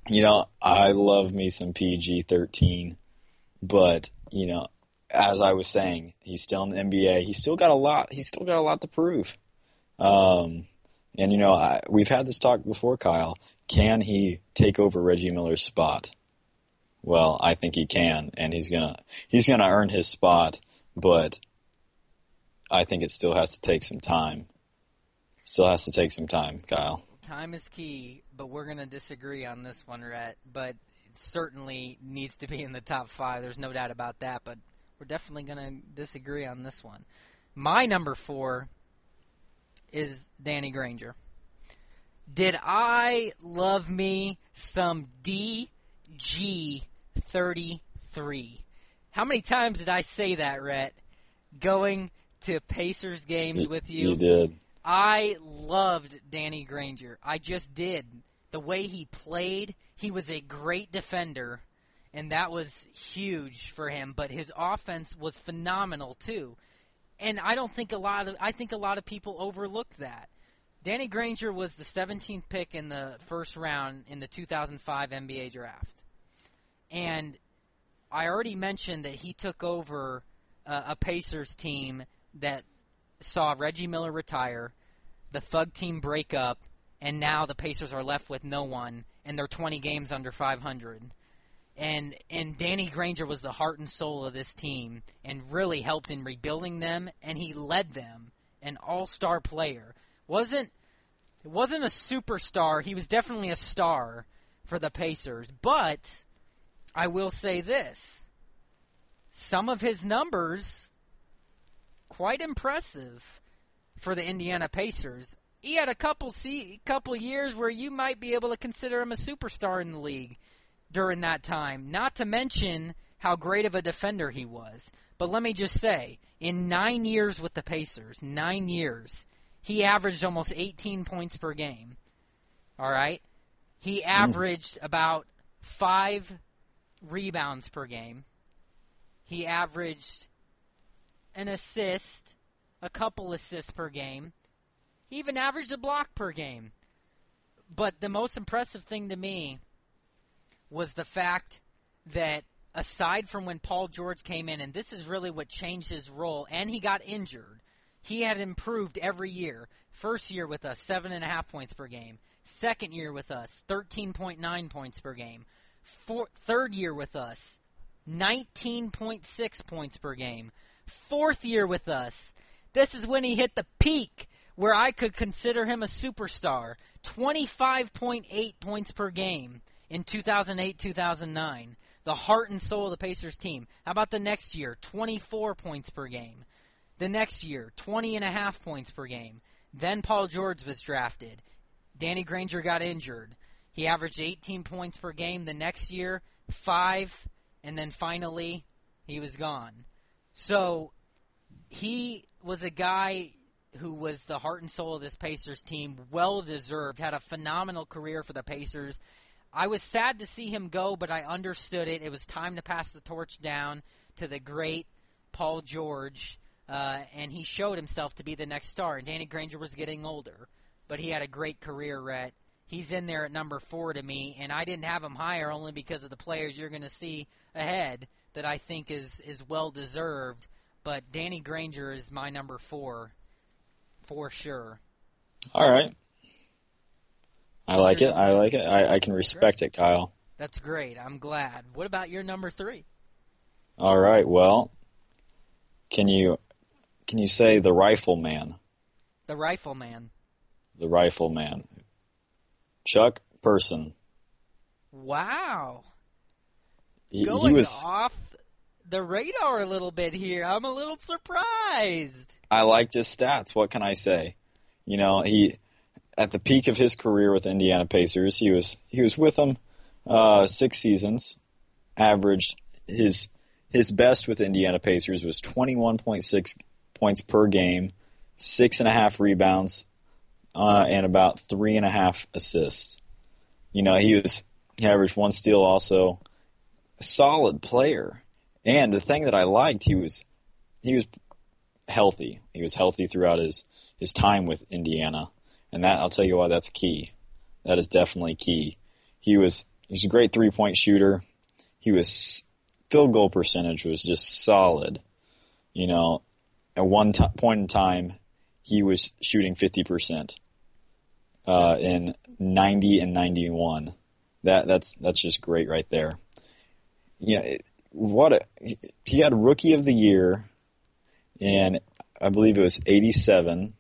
I love me some PG-13, but, as I was saying, he's still in the NBA. He's still got a lot to prove. We've had this talk before, Kyle. Can he take over Reggie Miller's spot? Well, I think he can, and he's gonna earn his spot, but I think it still has to take some time. Kyle. Time is key, but we're going to disagree on this one, Rhett. But it certainly needs to be in the top 5. There's no doubt about that, but we're definitely going to disagree on this one. My number 4 is Danny Granger. Did I love me some DG33? How many times did I say that, Rhett? Going to Pacers games with you. You did. I loved Danny Granger. I just did. The way he played, he was a great defender, and that was huge for him. But his offense was phenomenal too. And I think a lot of people overlook that. Danny Granger was the 17th pick in the first round in the 2005 NBA draft. And I already mentioned that he took over a Pacers team that saw Reggie Miller retire, the Thug team break up, and now the Pacers are left with no one, and they're 20 games under 500. And Danny Granger was the heart and soul of this team and really helped in rebuilding them, and he led them, an all-star player. Wasn't a superstar. He was definitely a star for the Pacers. But I will say this. Some of his numbers, quite impressive for the Indiana Pacers. He had a couple years where you might be able to consider him a superstar in the league during that time. Not to mention how great of a defender he was. But let me just say, in 9 years with the Pacers, 9 years, he averaged almost 18 points per game. All right? He averaged about 5 rebounds per game. He averaged an assist, a couple assists per game. He even averaged a block per game. But the most impressive thing to me was the fact that aside from when Paul George came in, and this is really what changed his role, and he got injured, he had improved every year. First year with us, 7.5 points per game. Second year with us, 13.9 points per game. Third year with us, 19.6 points per game. Fourth year with us, this is when he hit the peak where I could consider him a superstar. 25.8 points per game in 2008-2009. The heart and soul of the Pacers team. How about the next year? 24 points per game. The next year, 20.5 points per game. Then Paul George was drafted. Danny Granger got injured. He averaged 18 points per game. The next year, 5, and then finally, he was gone. So, he was a guy who was the heart and soul of this Pacers team, well-deserved, had a phenomenal career for the Pacers. I was sad to see him go, but I understood it. It was time to pass the torch down to the great Paul George, and he showed himself to be the next star. And Danny Granger was getting older, but he had a great career, Rhett. He's in there at number 4 to me, and I didn't have him higher only because of the players you're going to see ahead that I think is well-deserved. But Danny Granger is my number 4 for sure. All right. I like it. I can respect it, Kyle. That's great. I'm glad. What about your number 3? All right. Well, can you say the Rifleman? The Rifleman. The Rifleman. Chuck Person. Wow. He was off the radar a little bit here. I'm a little surprised. I liked his stats. What can I say? He at the peak of his career with the Indiana Pacers, he was with them 6 seasons. Averaged his best with the Indiana Pacers was 21.6 points per game, 6.5 rebounds, and about 3.5 assists. He averaged 1 steal also. A solid player. And the thing that I liked, he was healthy. He was healthy throughout his time with Indiana. And that, I'll tell you why that's key. That is definitely key. He's a great 3-point shooter. Field goal percentage was just solid. At one point in time, he was shooting 50%. In 90 and 91. That's just great right there. He had Rookie of the Year in, I believe it was 87.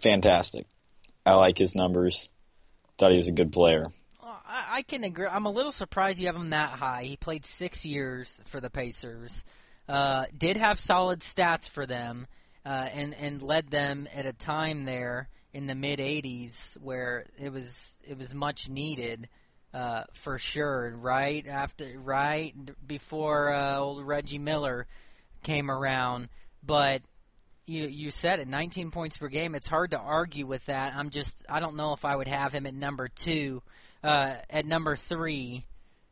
Fantastic. I like his numbers. Thought he was a good player. I can agree. I'm a little surprised you have him that high. He played 6 years for the Pacers. Did have solid stats for them, and led them at a time there in the mid '80s where it was much needed, for sure. Right before old Reggie Miller came around, but. You said it, 19 points per game. It's hard to argue with that. I don't know if I would have him at number 2. At number 3,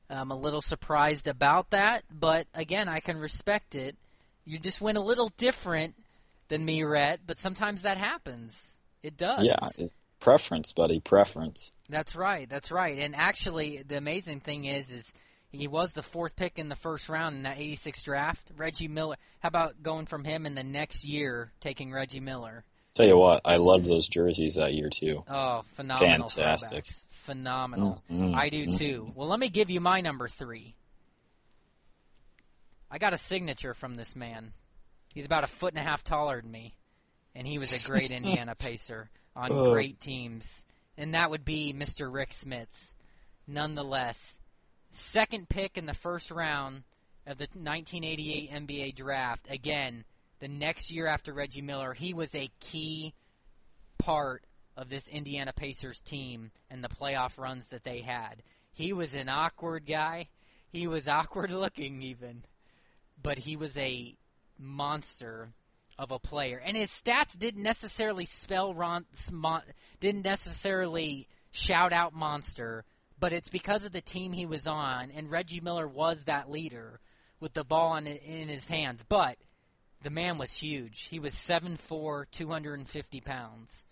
I'm a little surprised about that, but again, I can respect it. You just went a little different than me, Rhett, but sometimes that happens. It does. Yeah, preference, buddy, preference. That's right. And actually, the amazing thing is he was the 4th pick in the first round in that 86 draft. Reggie Miller. How about going from him in the next year, taking Reggie Miller? Tell you what, I loved those jerseys that year too. Oh, phenomenal. Fantastic. Throwbacks. Phenomenal. I do too. Well, let me give you my number 3. I got a signature from this man. He's about 1.5 feet taller than me, and he was a great Indiana Pacer on great teams. And that would be Mr. Rick Smits. Nonetheless, 2nd pick in the first round of the 1988 NBA draft. Again, the next year after Reggie Miller, he was a key part of this Indiana Pacers team and the playoff runs that they had. He was an awkward guy. He was awkward looking even. But he was a monster of a player. And his stats didn't necessarily didn't necessarily shout out monster, but it's because of the team he was on, and Reggie Miller was that leader with the ball in his hands. But the man was huge. He was 7'4", 250 pounds.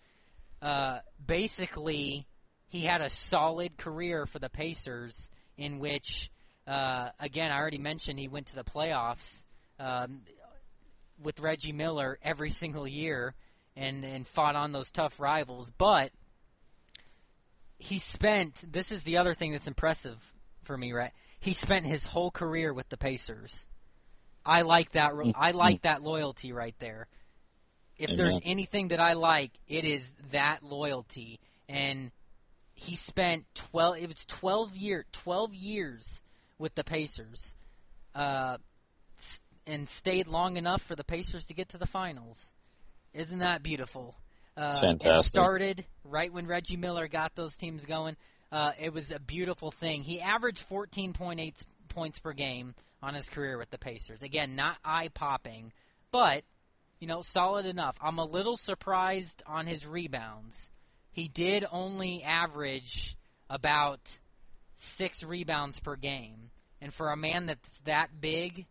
Basically, he had a solid career for the Pacers in which, again, I already mentioned he went to the playoffs with Reggie Miller every single year and fought on those tough rivals. But this is the other thing that's impressive for me, right? He spent his whole career with the Pacers. I like that. I like that loyalty right there. If there's anything that I like, it is that loyalty. And he spent 12 years with the Pacers, and stayed long enough for the Pacers to get to the finals. Isn't that beautiful? It's fantastic. It started right when Reggie Miller got those teams going. It was a beautiful thing. He averaged 14.8 points per game on his career with the Pacers. Again, not eye-popping, but, solid enough. I'm a little surprised on his rebounds. He did only average about 6 rebounds per game. And for a man that's that big,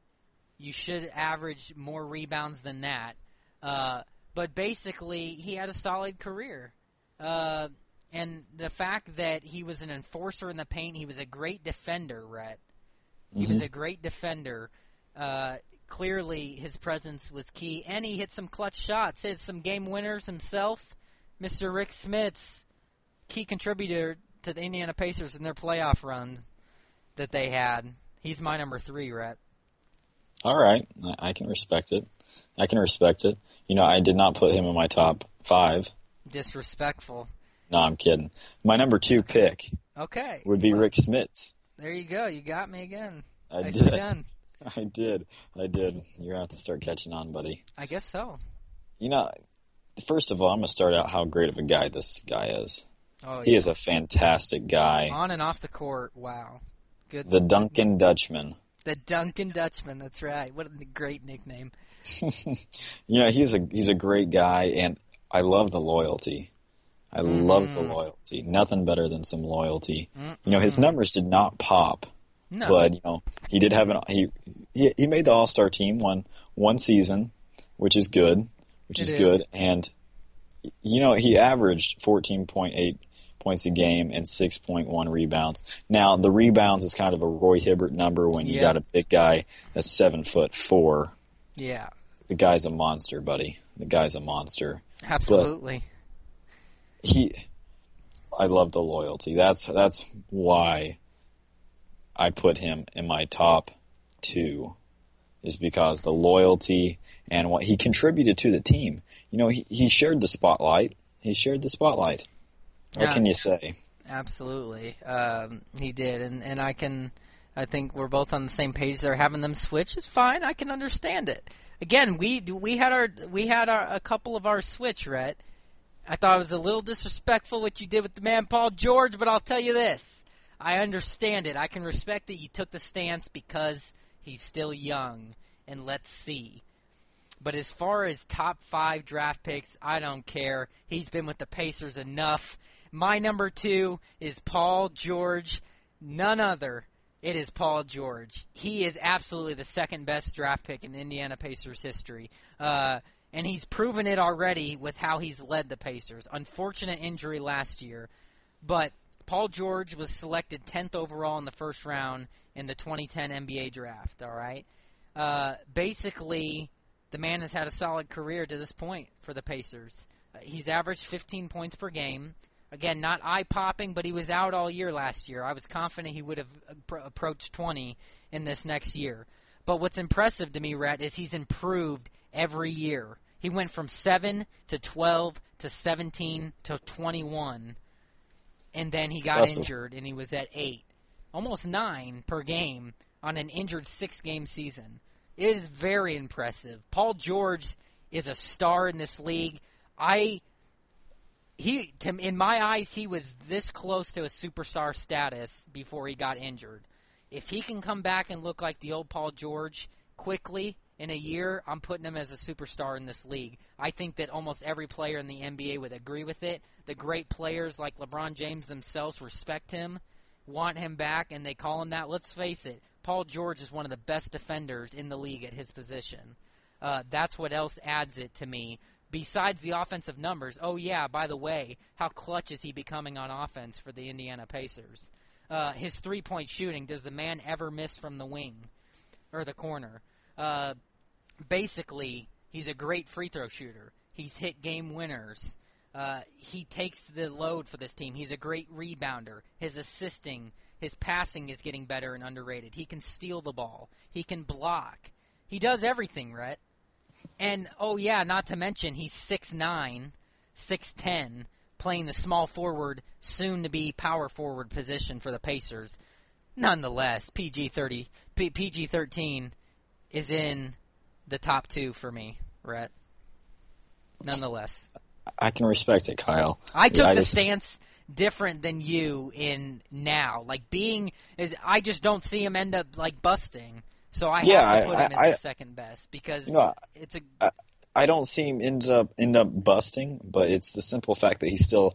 you should average more rebounds than that. But basically, he had a solid career. And the fact that he was an enforcer in the paint, he was a great defender, Rhett. He was a great defender. Clearly, his presence was key. And he hit some clutch shots, hit some game winners himself. Mr. Rick Smits, key contributor to the Indiana Pacers in their playoff run that they had. He's my number 3, Rhett. All right. I can respect it. I did not put him in my top 5. Disrespectful. No, I'm kidding. My number 2 pick would be Rick Smits. There you go. You got me again. I did. You're going to have to start catching on, buddy. I guess so. First of all, I'm going to start out how great of a guy this guy is. Oh, he is a fantastic guy. On and off the court, wow. Good. The Duncan Dutchman. The Duncan Dutchman, that's right. What a great nickname. He's a great guy, and I love the loyalty. I love the loyalty. Nothing better than some loyalty. His numbers did not pop. No. But, he did have he made the All-Star team one season, which is good. And, he averaged 14.8 points a game and 6.1 rebounds. Now, the rebounds is kind of a Roy Hibbert number when you got a big guy that's 7'4". Yeah. The guy's a monster, buddy. The guy's a monster. Absolutely. But I love the loyalty. That's why I put him in my top 2, is because the loyalty and what he contributed to the team. He shared the spotlight. What can you say? Absolutely. He did. And I think we're both on the same page there. Having them switch is fine. I can understand it. Again, we had a couple of our switch, Rhett. I thought it was a little disrespectful what you did with the man Paul George, but I'll tell you this. I understand it. I can respect that you took the stance because he's still young, and let's see. But as far as top 5 draft picks, I don't care. He's been with the Pacers enough. My number 2 is Paul George, none other. It is Paul George. He is absolutely the second best draft pick in Indiana Pacers history. And he's proven it already with how he's led the Pacers. Unfortunate injury last year. But Paul George was selected 10th overall in the first round in the 2010 NBA draft, all right? Basically, the man has had a solid career to this point for the Pacers. He's averaged 15 points per game. Again, not eye-popping, but he was out all year last year. I was confident he would have approached 20 in this next year. But what's impressive to me, Rhett, is he's improved every year. He went from 7 to 12 to 17 to 21, and then he got injured, and he was at 8. Almost 9 per game on an injured 6-game season. It is very impressive. Paul George is a star in this league. In my eyes, he was this close to a superstar status before he got injured. If he can come back and look like the old Paul George quickly in a year, I'm putting him as a superstar in this league. I think that almost every player in the NBA would agree with it. The great players like LeBron James themselves respect him, want him back, and they call him that. Let's face it, Paul George is one of the best defenders in the league at his position. That's what else adds it to me. Besides the offensive numbers, oh yeah, by the way, how clutch is he becoming on offense for the Indiana Pacers? His three-point shooting, does the man ever miss from the wing or the corner? Basically, he's a great free throw shooter. He's hit game winners. He takes the load for this team. He's a great rebounder. His assisting, his passing is getting better and underrated. He can steal the ball. He can block. He does everything, Rhett. And, oh yeah, not to mention he's 6'9", 6'10", playing the small forward, soon-to-be power forward position for the Pacers. Nonetheless, PG-13 is in the top 2 for me, Rhett. Nonetheless. I can respect it, Kyle. I took the stance different than you in now. I just don't see him end up, busting. So I have to put him as the second best because it's a. I don't see him end up busting, but it's the simple fact that he's still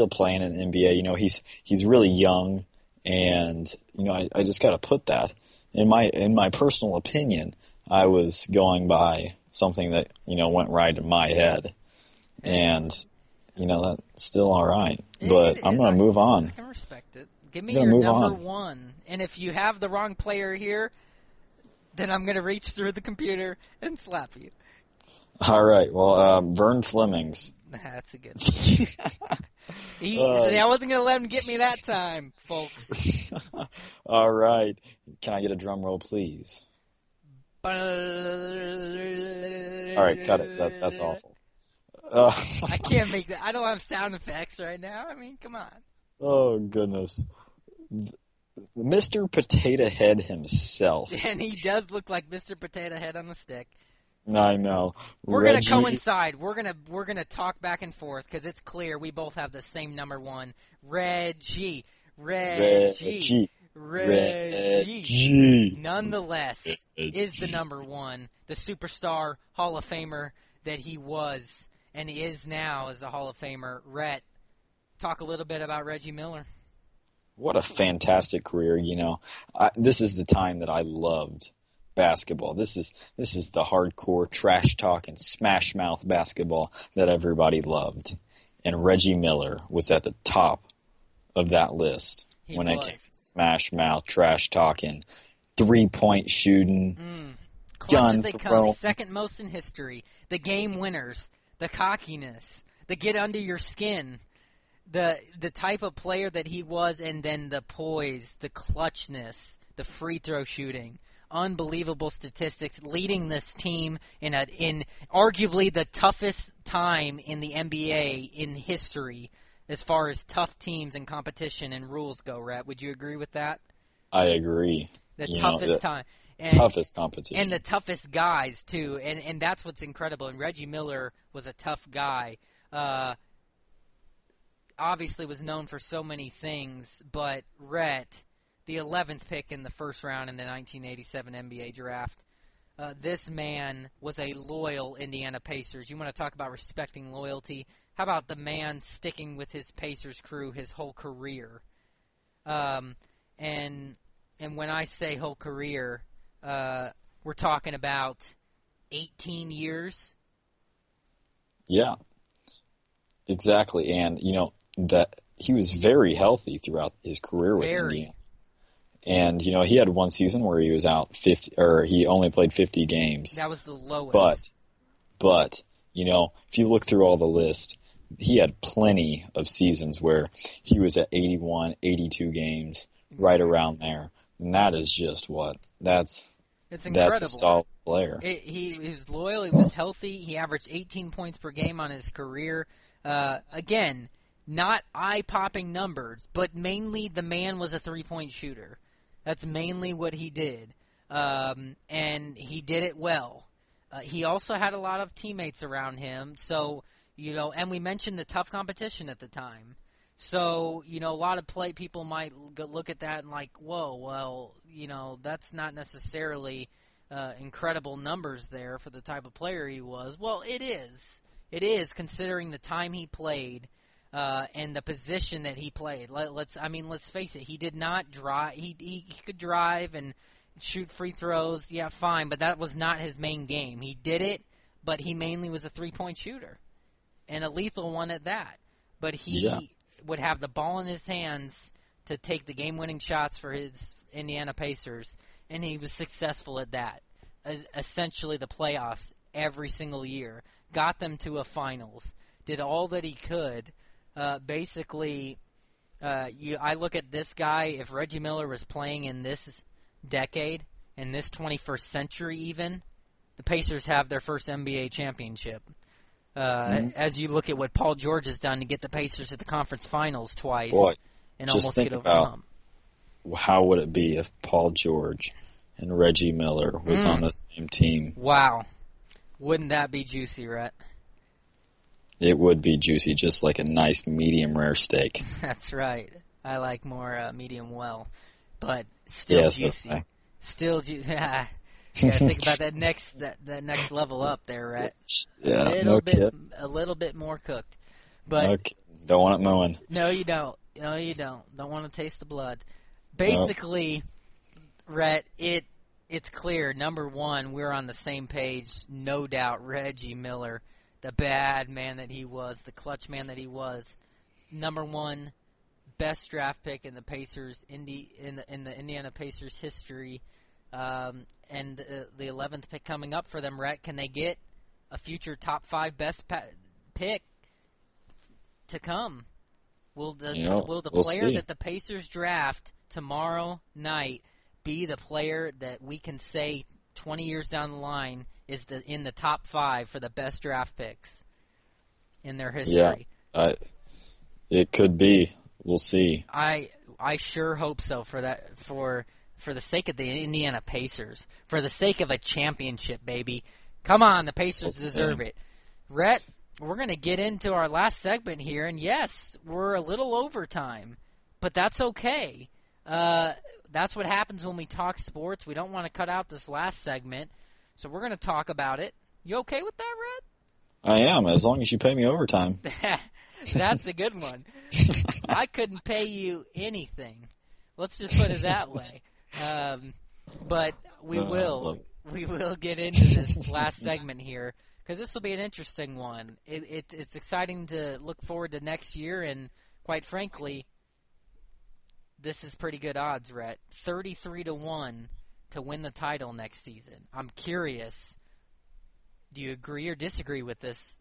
playing in the NBA. He's really young, and I just got to put that in my personal opinion. I was going by something that went right in my head, and that's still all right. But I'm gonna move on. I can respect it. Give me your number 1, and if you have the wrong player here, then I'm going to reach through the computer and slap you. All right. Well, Vern Flemings. That's a good one. I wasn't going to let him get me that time, folks. All right. Can I get a drum roll, please? All right. Cut it. That's awful. I can't make that. I don't have sound effects right now. I mean, come on. Oh, goodness. Mr. Potato Head himself. And he does look like Mr. Potato Head on the stick. I know. We're going to coincide. We're going to talk back and forth because it's clear we both have the same number 1. Reggie. Nonetheless, is the number 1, the superstar Hall of Famer that he was and is now as a Hall of Famer. Rhett, talk a little bit about Reggie Miller. What a fantastic career. This is the time that I loved basketball. This is the hardcore trash talk and smash mouth basketball that everybody loved. And Reggie Miller was at the top of that list when it came to smash mouth, trash talking, 3-point shooting, clutch as they come, second most in history. The game winners, the cockiness, the get under your skin, the type of player that he was, and then the poise, the clutchness, the free throw shooting. Unbelievable statistics, leading this team in arguably the toughest time in the NBA in history as far as tough teams and competition and rules go, Rhett. Would you agree with that? I agree. The toughest time. Toughest competition. And the toughest guys, too. And that's what's incredible. And Reggie Miller was a tough guy. Obviously was known for so many things, but Rhett, the 11th pick in the first round in the 1987 NBA draft, this man was a loyal Indiana Pacers. You want to talk about respecting loyalty? How about the man sticking with his Pacers crew his whole career? And when I say whole career, we're talking about 18 years. Yeah, exactly. And, that he was very healthy throughout his career with Indiana. And, he had one season where he was out 50, or he only played 50 games. That was the lowest. But, if you look through all the list, he had plenty of seasons where he was at 81, 82 games, right around there. And that is just it's incredible. That's a solid player. He was loyal. He was healthy. He averaged 18 points per game on his career. Again, not eye-popping numbers, but mainly the man was a three-point shooter. That's mainly what he did, and he did it well. He also had a lot of teammates around him, so, and we mentioned the tough competition at the time. So, a lot of people might look at that and like, whoa, well, that's not necessarily incredible numbers there for the type of player he was. Well, it is. It is, considering the time he played. And the position that he played. Let's face it. He did not drive. He could drive and shoot free throws. Yeah, fine, but that was not his main game. He did it, but he mainly was a three-point shooter, and a lethal one at that. But he would have the ball in his hands to take the game-winning shots for his Indiana Pacers, and he was successful at that. Essentially, the playoffs every single year, got them to a finals, did all that he could. Basically, I look at this guy, if Reggie Miller was playing in this decade, in this 21st century even, the Pacers have their first NBA championship. As you look at what Paul George has done to get the Pacers to the conference finals twice and almost get over the hump. How would it be if Paul George and Reggie Miller was on the same team? Wow. Wouldn't that be juicy, Rhett? It would be juicy, just like a nice medium rare steak. That's right. I like more medium well, but still juicy. Okay. Still juicy. Yeah, think about that next level up there, right? Yeah, a little bit more cooked, but don't want it mooing. No, you don't. No, you don't. Don't want to taste the blood. Basically, Rhett, it's clear. Number one, we're on the same page, no doubt. Reggie Miller. The bad man that he was, the clutch man that he was, number one, best draft pick in the Pacers in the Indiana Pacers history, and the 11th pick coming up for them. Rhett, can they get a future top 5 best pick to come? Will the player that the Pacers draft tomorrow night be the player that we can say 20 years down the line is in the top 5 for the best draft picks in their history? Yeah, it could be. We'll see. I sure hope so for the sake of the Indiana Pacers, for the sake of a championship, baby. Come on, the Pacers deserve it. Rhett, we're going to get into our last segment here, and yes, we're a little over time, but that's okay. That's what happens when we talk sports. We don't want to cut out this last segment, so we're going to talk about it. You okay with that, Rhett? I am, as long as you pay me overtime. That's a good one. I couldn't pay you anything. Let's just put it that way. But we will get into this last segment here because this will be an interesting one. It's exciting to look forward to next year, and quite frankly, this is pretty good odds, Rhett. 33-1 to win the title next season. I'm curious. Do you agree or disagree with this?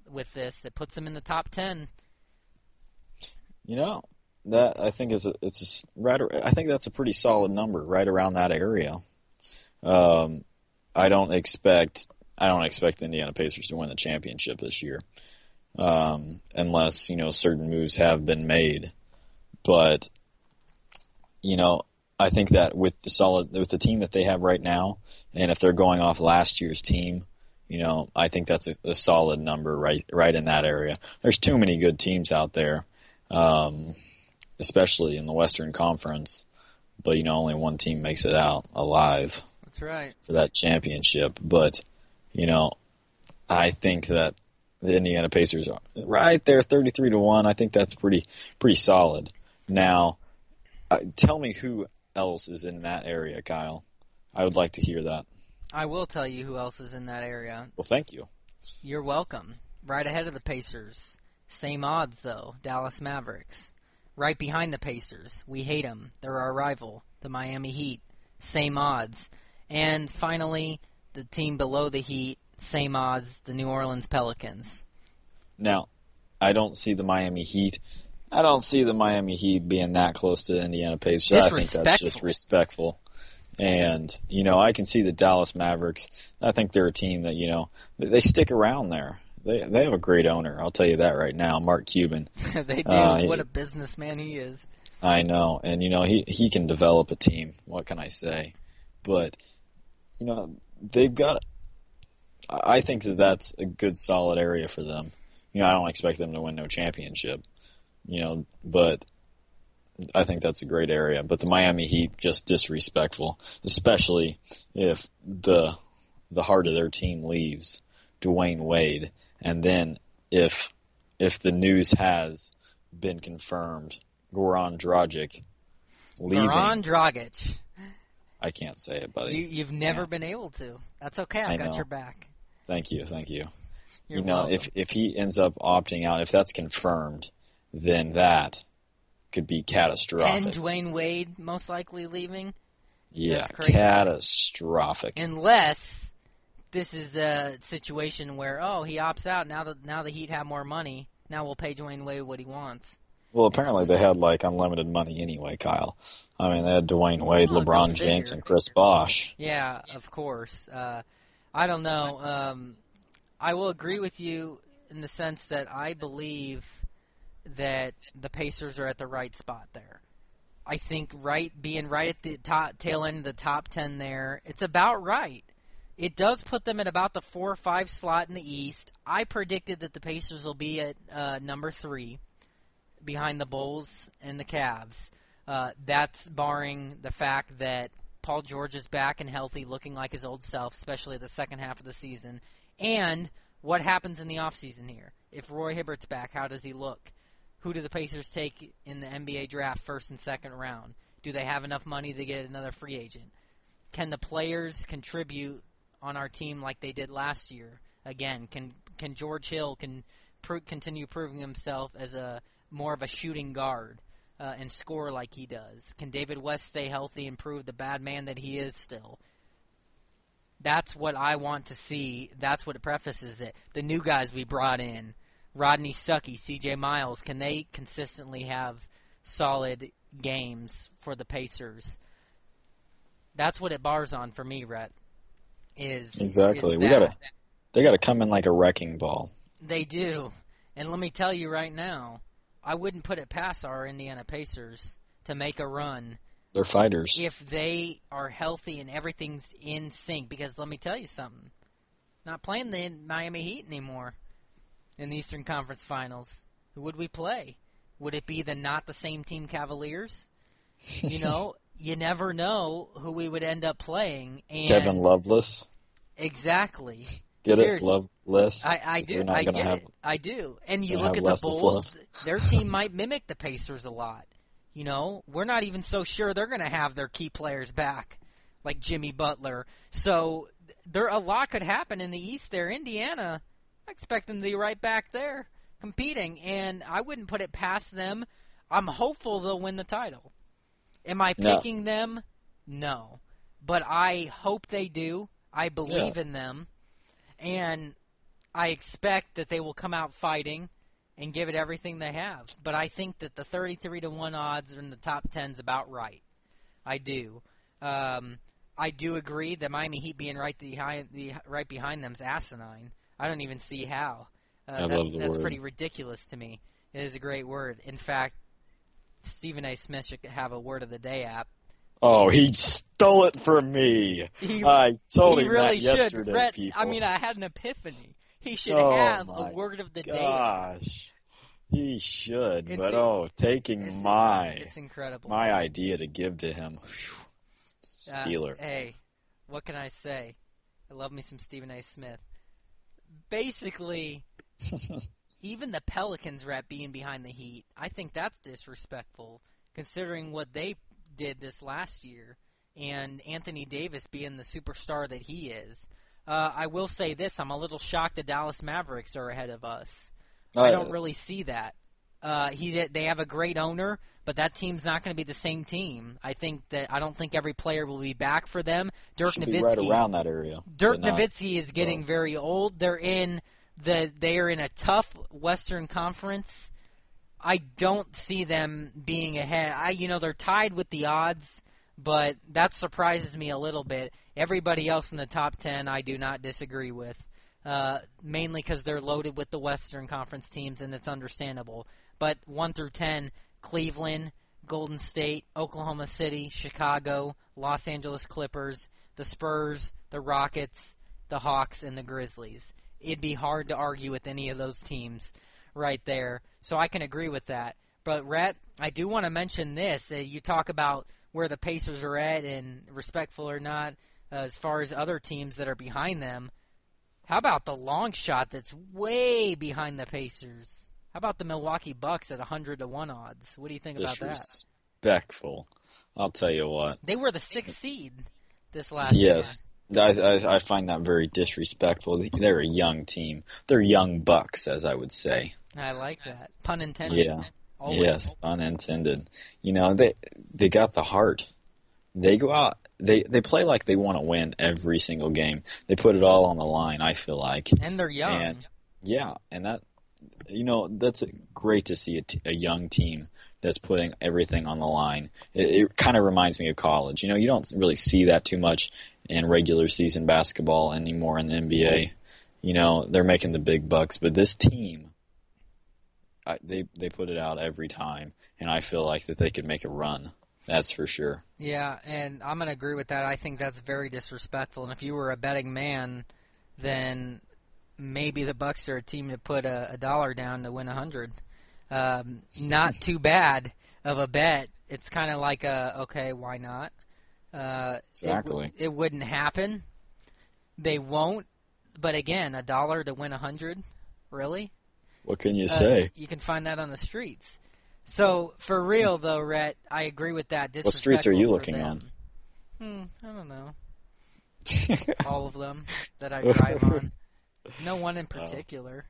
That puts them in the top 10. That I think I think that's a pretty solid number, right around that area. I don't expect the Indiana Pacers to win the championship this year, unless certain moves have been made. But I think that with the team that they have right now, and if they're going off last year's team, I think that's a solid number right in that area. There's too many good teams out there, especially in the Western Conference, but only one team makes it out alive. That's right. For that championship. But I think that the Indiana Pacers are right there, 33-1. I think that's pretty solid. Now, tell me who else is in that area, Kyle. I would like to hear that. I will tell you who else is in that area. Well, thank you. You're welcome. Right ahead of the Pacers. Same odds, though. Dallas Mavericks. Right behind the Pacers. We hate them. They're our rival. The Miami Heat. Same odds. And finally, the team below the Heat. Same odds. The New Orleans Pelicans. Now, I don't see the Miami Heat being that close to the Indiana Pacers. I think that's just respectful. And, I can see the Dallas Mavericks. I think they're a team that, they stick around there. They have a great owner. I'll tell you that right now, Mark Cuban. They do. What a businessman he is. I know. And, he can develop a team. What can I say? But, they've got – I think that's a good, solid area for them. I don't expect them to win no championship, but I think that's a great area. But the Miami Heat, just disrespectful, especially if the heart of their team leaves, Dwayne Wade. And then if the news has been confirmed, Goran Dragic leaving. Goran Dragic. I can't say it, buddy. You've never been able to. That's okay. I've got your back. Thank you. You're welcome. If he ends up opting out, if that's confirmed, then that could be catastrophic. And Dwayne Wade most likely leaving? Yeah, catastrophic. Unless this is a situation where, he opts out, now the Heat have more money, now we'll pay Dwayne Wade what he wants. Well, apparently they had, unlimited money anyway, Kyle. I mean, they had Dwayne Wade, LeBron James, and Chris Bosh. Yeah, of course. I don't know. I will agree with you in the sense that I believe that the Pacers are at the right spot there. I think being right at the tail end of the top 10 there, it's about right. It does put them at about the 4 or 5 slot in the East. I predicted that the Pacers will be at number 3 behind the Bulls and the Cavs. That's barring the fact that Paul George is back and healthy, looking like his old self, especially the second half of the season. And what happens in the offseason here? If Roy Hibbert's back, how does he look? Who do the Pacers take in the NBA draft first and second round? Do they have enough money to get another free agent? Can the players contribute on our team like they did last year? Again, can George Hill continue proving himself as more of a shooting guard and score like he does? Can David West stay healthy and prove the bad man that he is still? That's what I want to see. That's what it prefaces it. The new guys we brought in, Rodney Stuckey, C.J. Miles, can they consistently have solid games for the Pacers? That's what it bars on for me, Rhett. Exactly. They gotta come in like a wrecking ball. They do. And let me tell you right now, I wouldn't put it past our Indiana Pacers to make a run. They're fighters. If they are healthy and everything's in sync. Because let me tell you something. Not playing the Miami Heat anymore in the Eastern Conference Finals. Who would we play? Would it be the not the same team Cavaliers? You never know who we would end up playing. And Kevin Loveless. Exactly. Get Seriously. it? Love less? I do. I get it. I do. And you look at the Bulls, their team might mimic the Pacers a lot. You know, we're not even so sure they're going to have their key players back, like Jimmy Butler. So a lot could happen in the East there. Indiana, I expect them to be right back there competing, and I wouldn't put it past them. I'm hopeful they'll win the title. Am I picking them? No. But I hope they do. I believe in them. And I expect that they will come out fighting and give it everything they have. But I think that the 33-1 odds are in the top 10 is about right. I do. I do agree that Miami Heat being right behind them is asinine. I don't even see how. I love the that's word. pretty ridiculous to me. It is a great word. In fact, Stephen A. Smith should have a Word of the Day app. Oh, he stole it from me. I told him really that yesterday, Rhett, people. I mean, I had an epiphany. He should have a Word of the Day app. Gosh, he should. Taking it's incredible. my idea to give to him. Stealer. Hey, what can I say? I love me some Stephen A. Smith. Basically, even the Pelicans rep being behind the Heat, I think that's disrespectful, considering what they did this last year, and Anthony Davis being the superstar that he is. I will say this, I'm a little shocked the Dallas Mavericks are ahead of us. I don't really see that. They have a great owner, but that team's not going to be the same team. I don't think every player will be back for them. Dirk Nowitzki, right around that area. Dirk Nowitzki is getting very old. They are in a tough Western Conference. I don't see them being ahead. They're tied with the odds, but that surprises me a little bit. Everybody else in the top 10 I do not disagree with, mainly because they're loaded with the Western Conference teams, and it's understandable. But 1 through 10, Cleveland, Golden State, Oklahoma City, Chicago, Los Angeles Clippers, the Spurs, the Rockets, the Hawks, and the Grizzlies. It'd be hard to argue with any of those teams right there. So I can agree with that. But, Rhett, I do want to mention this. You talk about where the Pacers are at and respectful or not as far as other teams that are behind them. How about the long shot that's way behind the Pacers? How about the Milwaukee Bucks at 100-1 odds? What do you think about that? Disrespectful. I'll tell you what. They were the 6th seed this last year. Yes. I find that very disrespectful. They're a young team. They're young bucks, as I would say. I like that. Pun intended. Yeah. Always. Yes, pun intended. They got the heart. They go out. They play like they want to win every single game. They put it all on the line, I feel like. And they're young. And that's great to see a young team that's putting everything on the line. It kind of reminds me of college. You don't really see that too much in regular season basketball anymore in the NBA. They're making the big bucks, but this team, they put it out every time, and I feel like that they could make a run. That's for sure. Yeah, and I'm going to agree with that. I think that's very disrespectful. And if you were a betting man, then maybe the Bucks are a team to put a dollar down to win 100. Not too bad of a bet. It's kind of like okay, why not? Exactly. It wouldn't happen. They won't. But again, $1 to win 100, really? What can you say? You can find that on the streets. So, for real, though, Rhett, I agree with that. What streets are you looking on? I don't know. All of them that I drive on. No one in particular.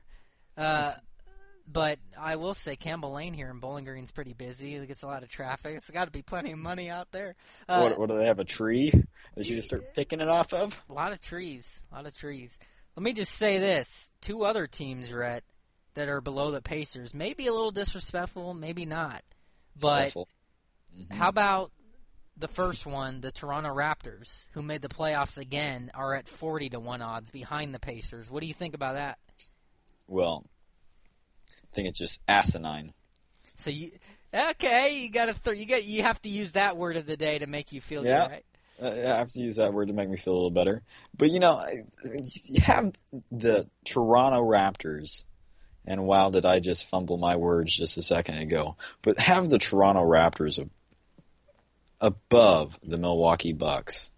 But I will say Campbell Lane here in Bowling Green's pretty busy. It gets a lot of traffic. It's got to be plenty of money out there. What do they have, a tree that you can start picking it off of? A lot of trees. Let me just say this. 2 other teams, Rhett, that are below the Pacers. Maybe a little disrespectful, maybe not. But how about the first one, the Toronto Raptors, who made the playoffs again, are at 40-1 odds behind the Pacers. What do you think about that? Well, I think it's just asinine. So you have to use that word of the day to make you feel good, right? I have to use that word to make me feel a little better. But you have the Toronto Raptors. And wow, did I just fumble my words just a second ago. But have the Toronto Raptors above the Milwaukee Bucks.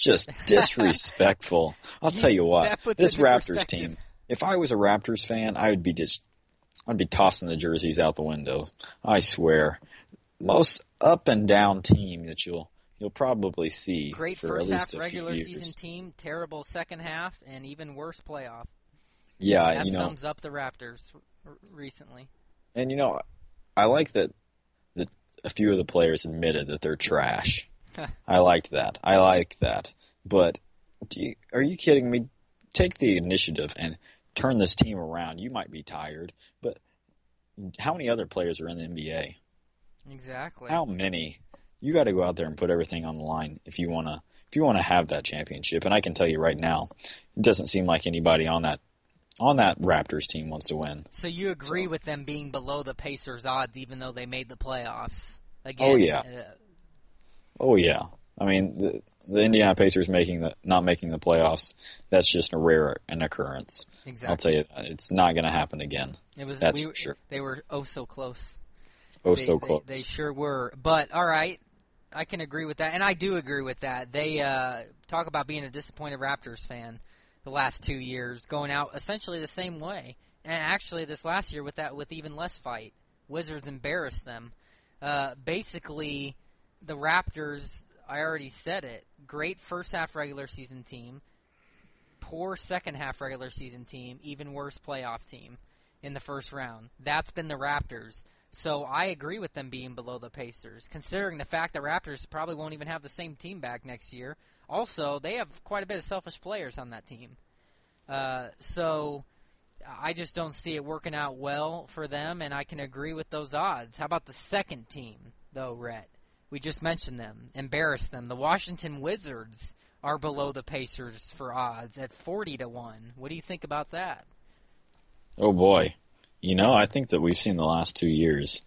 just disrespectful. I'll tell you what, this Raptors team, if I was a Raptors fan, I'd be tossing the jerseys out the window. I swear. Most up and down team that you'll probably see. Great for first at least half a regular few years. season team, terrible second half, and even worse playoff. Yeah, that sums up the Raptors recently. And I like that a few of the players admitted that they're trash. I like that. But are you kidding me? Take the initiative and turn this team around. You might be tired, but how many other players are in the NBA? Exactly. How many? You got to go out there and put everything on the line if you want to have that championship. And I can tell you right now, it doesn't seem like anybody on that Raptors team wants to win. So you agree with them being below the Pacers' odds, even though they made the playoffs? Again, oh yeah. Oh yeah. I mean, the Indiana Pacers not making the playoffs, that's just an occurrence. Exactly. I'll tell you, it's not going to happen again. That's for sure. They were so close. So close. They sure were. But all right, I can agree with that, and I do agree with that. They talk about being a disappointed Raptors fan the last 2 years, going out essentially the same way, and actually this last year with even less fight. Wizards embarrassed them. Basically, the Raptors, I already said it, great first half regular season team, poor second half regular season team, even worse playoff team in the first round. That's been the Raptors. So I agree with them being below the Pacers, considering the fact that Raptors probably won't even have the same team back next year. Also, they have quite a bit of selfish players on that team. So I just don't see it working out well for them, and I can agree with those odds. How about the second team, though, Rhett? We just mentioned them, embarrassed them. The Washington Wizards are below the Pacers for odds at 40-1. What do you think about that? Oh, boy. I think that we've seen the last 2 years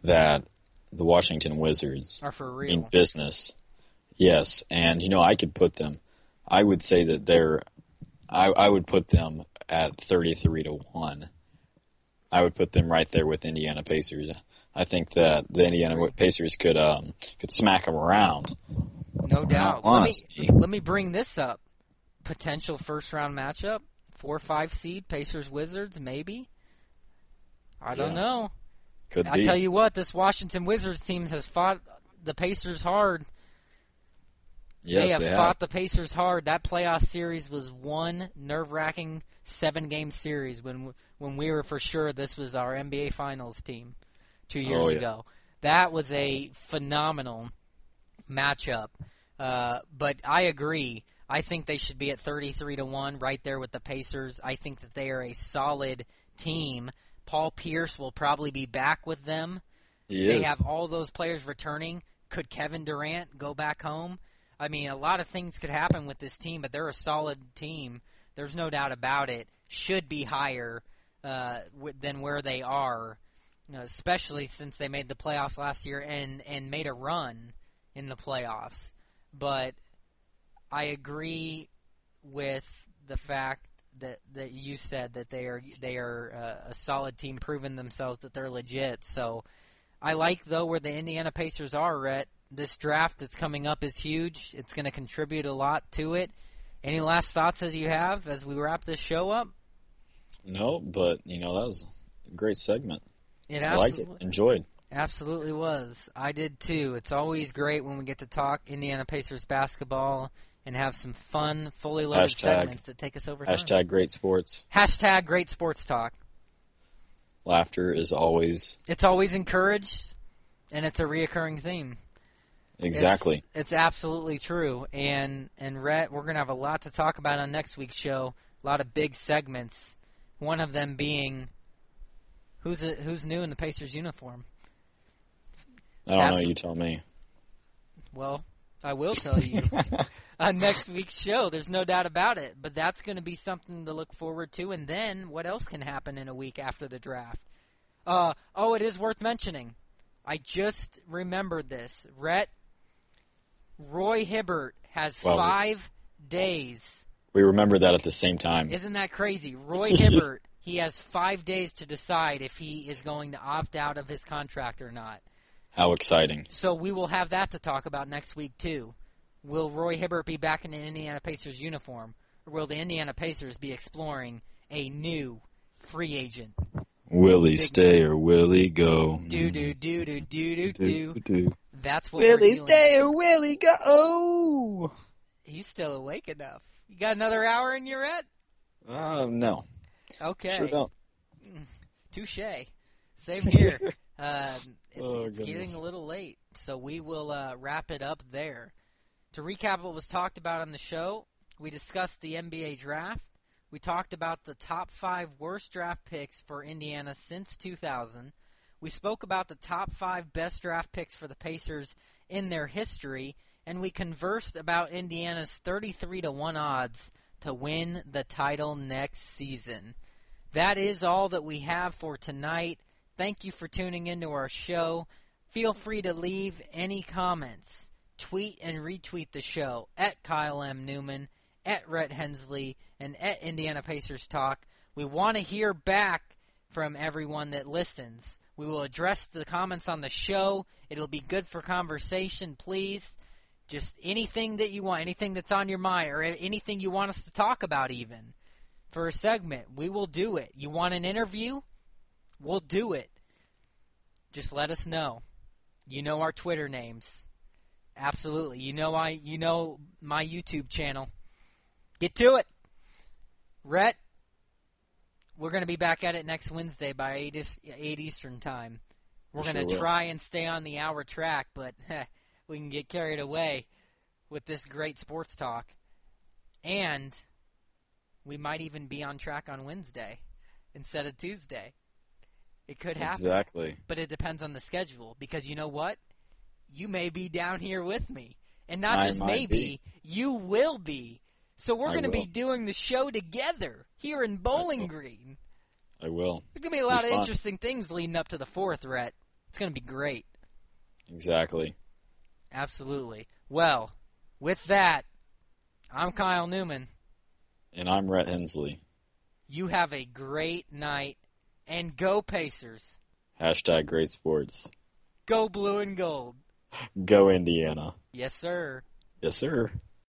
that the Washington Wizards are for real. In business. Yes, and, I could put them, I would say that I would put them at 33-1. I would put them right there with Indiana Pacers. I think that the Indiana Pacers could smack them around. No doubt. Let me bring this up. Potential first-round matchup, 4-5 seed, Pacers-Wizards, maybe? I don't know. Could be. I tell you what, this Washington Wizards team has fought the Pacers hard. Yes, they have fought the Pacers hard. That playoff series was one nerve-wracking 7-game series when we were for sure this was our NBA Finals team 2 years ago. That was a phenomenal matchup. But I agree. I think they should be at 33-1 right there with the Pacers. I think that they are a solid team. Paul Pierce will probably be back with them. They have all those players returning. Could Kevin Durant go back home? I mean, a lot of things could happen with this team, but they're a solid team. There's no doubt about it. Should be higher than where they are, especially since they made the playoffs last year and made a run in the playoffs. But I agree with the fact that you said that they are a solid team, proving themselves that they're legit. So I like, though, where the Indiana Pacers are, Rhett. This draft that's coming up is huge. It's going to contribute a lot to it. Any last thoughts that you have as we wrap this show up? No, but, that was a great segment. I liked it. Enjoyed. Absolutely was. I did, too. It's always great when we get to talk Indiana Pacers basketball and have some fun, fully loaded segments that take us over time. Hashtag great sports. Hashtag great sports talk. Laughter is always... It's always encouraged, and it's a reoccurring theme. Exactly. It's absolutely true. And Rhett, we're going to have a lot to talk about on next week's show. A lot of big segments. One of them being who's new in the Pacers uniform. I don't know. You tell me. Well, I will tell you on next week's show. There's no doubt about it. But that's going to be something to look forward to. And then what else can happen in a week after the draft? It is worth mentioning. I just remembered this. Rhett, Roy Hibbert has 5 days. We remember that at the same time. Isn't that crazy? Roy Hibbert, he has 5 days to decide if he is going to opt out of his contract or not. How exciting. So we will have that to talk about next week, too. will Roy Hibbert be back in an Indiana Pacers uniform? Or will the Indiana Pacers be exploring a new free agent? Will he stay or will he go? Do. That's what will we're he stay or will he go? Oh! He's still awake enough. You got another hour in you, Rhett? No. Okay. Sure don't. Touche. Same here. It's getting a little late, so we will wrap it up there. To recap what was talked about on the show, we discussed the NBA draft. We talked about the top 5 worst draft picks for Indiana since 2000. We spoke about the top 5 best draft picks for the Pacers in their history, and we conversed about Indiana's 33-1 odds to win the title next season. That is all that we have for tonight. Thank you for tuning into our show. Feel free to leave any comments. Tweet and retweet the show at Kyle M. Newman, at Rhett Hensley, and at Indiana Pacers Talk. We want to hear back from everyone that listens. We will address the comments on the show. It'll be good for conversation, please. Just anything that you want, anything that's on your mind, or anything you want us to talk about even. For a segment, we will do it. You want an interview? We'll do it. Just let us know. You know our Twitter names. Absolutely. You know my YouTube channel. Get to it. Rhett, we're going to be back at it next Wednesday by 8 Eastern time. We're going to try and stay on the hour track, but we can get carried away with this great sports talk. And we might even be on track on Wednesday instead of Tuesday. It could happen. Exactly. But it depends on the schedule, because you know what? You may be down here with me. And not just maybe, you will be. So we're going to be doing the show together here in Bowling Green. I will. There's going to be a lot of interesting things leading up to the 4th, Rhett. It's going to be great. Exactly. Absolutely. Well, with that, I'm Kyle Newman. And I'm Rhett Hensley. You have a great night, and go Pacers. # great sports. Go blue and gold. Go Indiana. Yes, sir. Yes, sir.